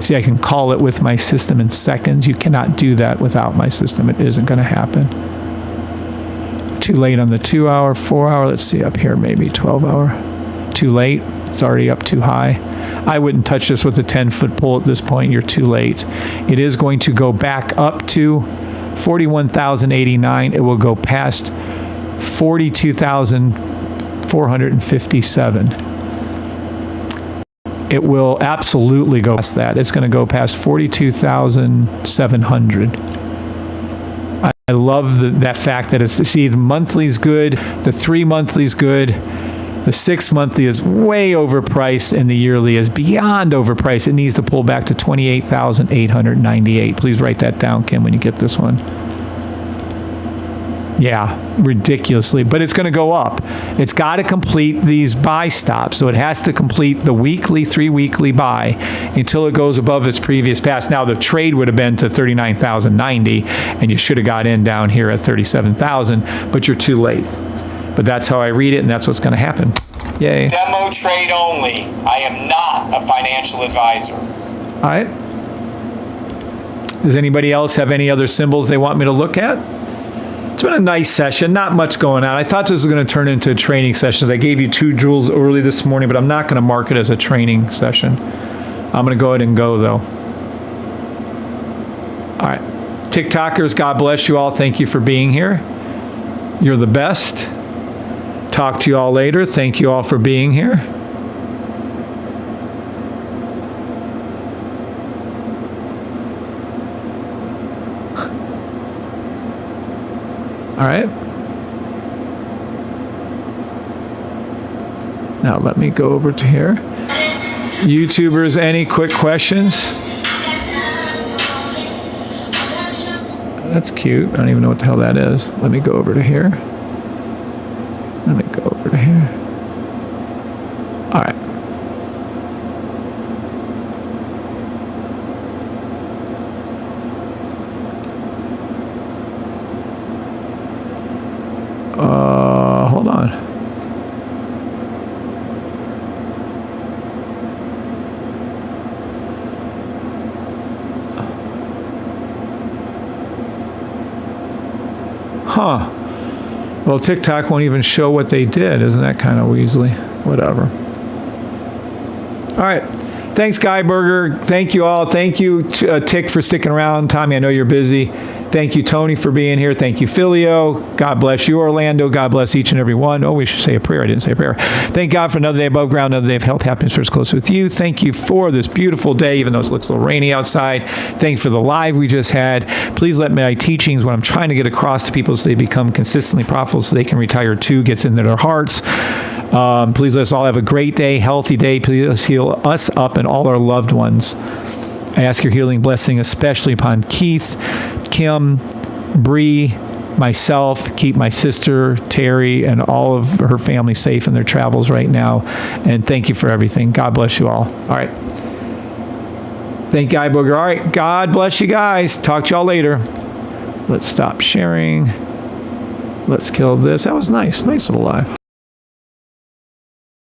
See, I can call it with my system in seconds. You cannot do that without my system. It isn't going to happen. Too late on the 2 hour, 4 hour. Let's see up here, maybe 12 hour. Too late. It's already up too high. I wouldn't touch this with a 10-foot pole at this point. You're too late. It is going to go back up to 41,089. It will go past 42,457. It will absolutely go past that. It's going to go past 42,700. I love that fact that it's, see, the monthly's good, the 3 monthly's good, the 6 monthly is way overpriced, and the yearly is beyond overpriced. It needs to pull back to 28,898. Please write that down, Kim, when you get this one. Yeah, ridiculously, but it's going to go up. It's got to complete these buy stops, so it has to complete the weekly, 3 weekly buy until it goes above its previous pass. Now, the trade would have been to 39,090, and you should have got in down here at 37,000, but you're too late. But that's how I read it, and that's what's going to happen. Yay. Demo trade only. I am not a financial advisor. All right. Does anybody else have any other symbols they want me to look at? It's been a nice session, not much going on. I thought this was going to turn into a training session. I gave you 2 joules early this morning, but I'm not going to mark it as a training session. I'm going to go ahead and go, though. All right. TikTokers, God bless you all. Thank you for being here. You're the best. Talk to you all later. Thank you all for being here. All right. Now let me go over to here. YouTubers, any quick questions? That's cute. I don't even know what the hell that is. Let me go over to here. Let me go over to here. All right. Huh. Well, TikTok won't even show what they did. Isn't that kind of weaselly? Whatever. All right. Thanks, Guy Burger. Thank you all. Thank you, Tick, for sticking around. Tommy, I know you're busy. Thank you, Tony, for being here. Thank you, Filio. God bless you, Orlando. God bless each and every one. Oh, we should say a prayer. I didn't say a prayer. Thank God for another day above ground, another day of health, happiness, first close with you. Thank you for this beautiful day, even though it looks a little rainy outside. Thanks for the live we just had. Please let my teachings, what I'm trying to get across to people so they become consistently profitable so they can retire too, gets into their hearts. Please let us all have a great day, healthy day. Please heal us up and all our loved ones. I ask your healing blessing, especially upon Keith, Kim, Bree, myself. Keep my sister, Terry, and all of her family safe in their travels right now. And thank you for everything. God bless you all. All right. Thank Guy Booger. All right. God bless you guys. Talk to y'all later. Let's stop sharing. Let's kill this. That was nice. Nice little live.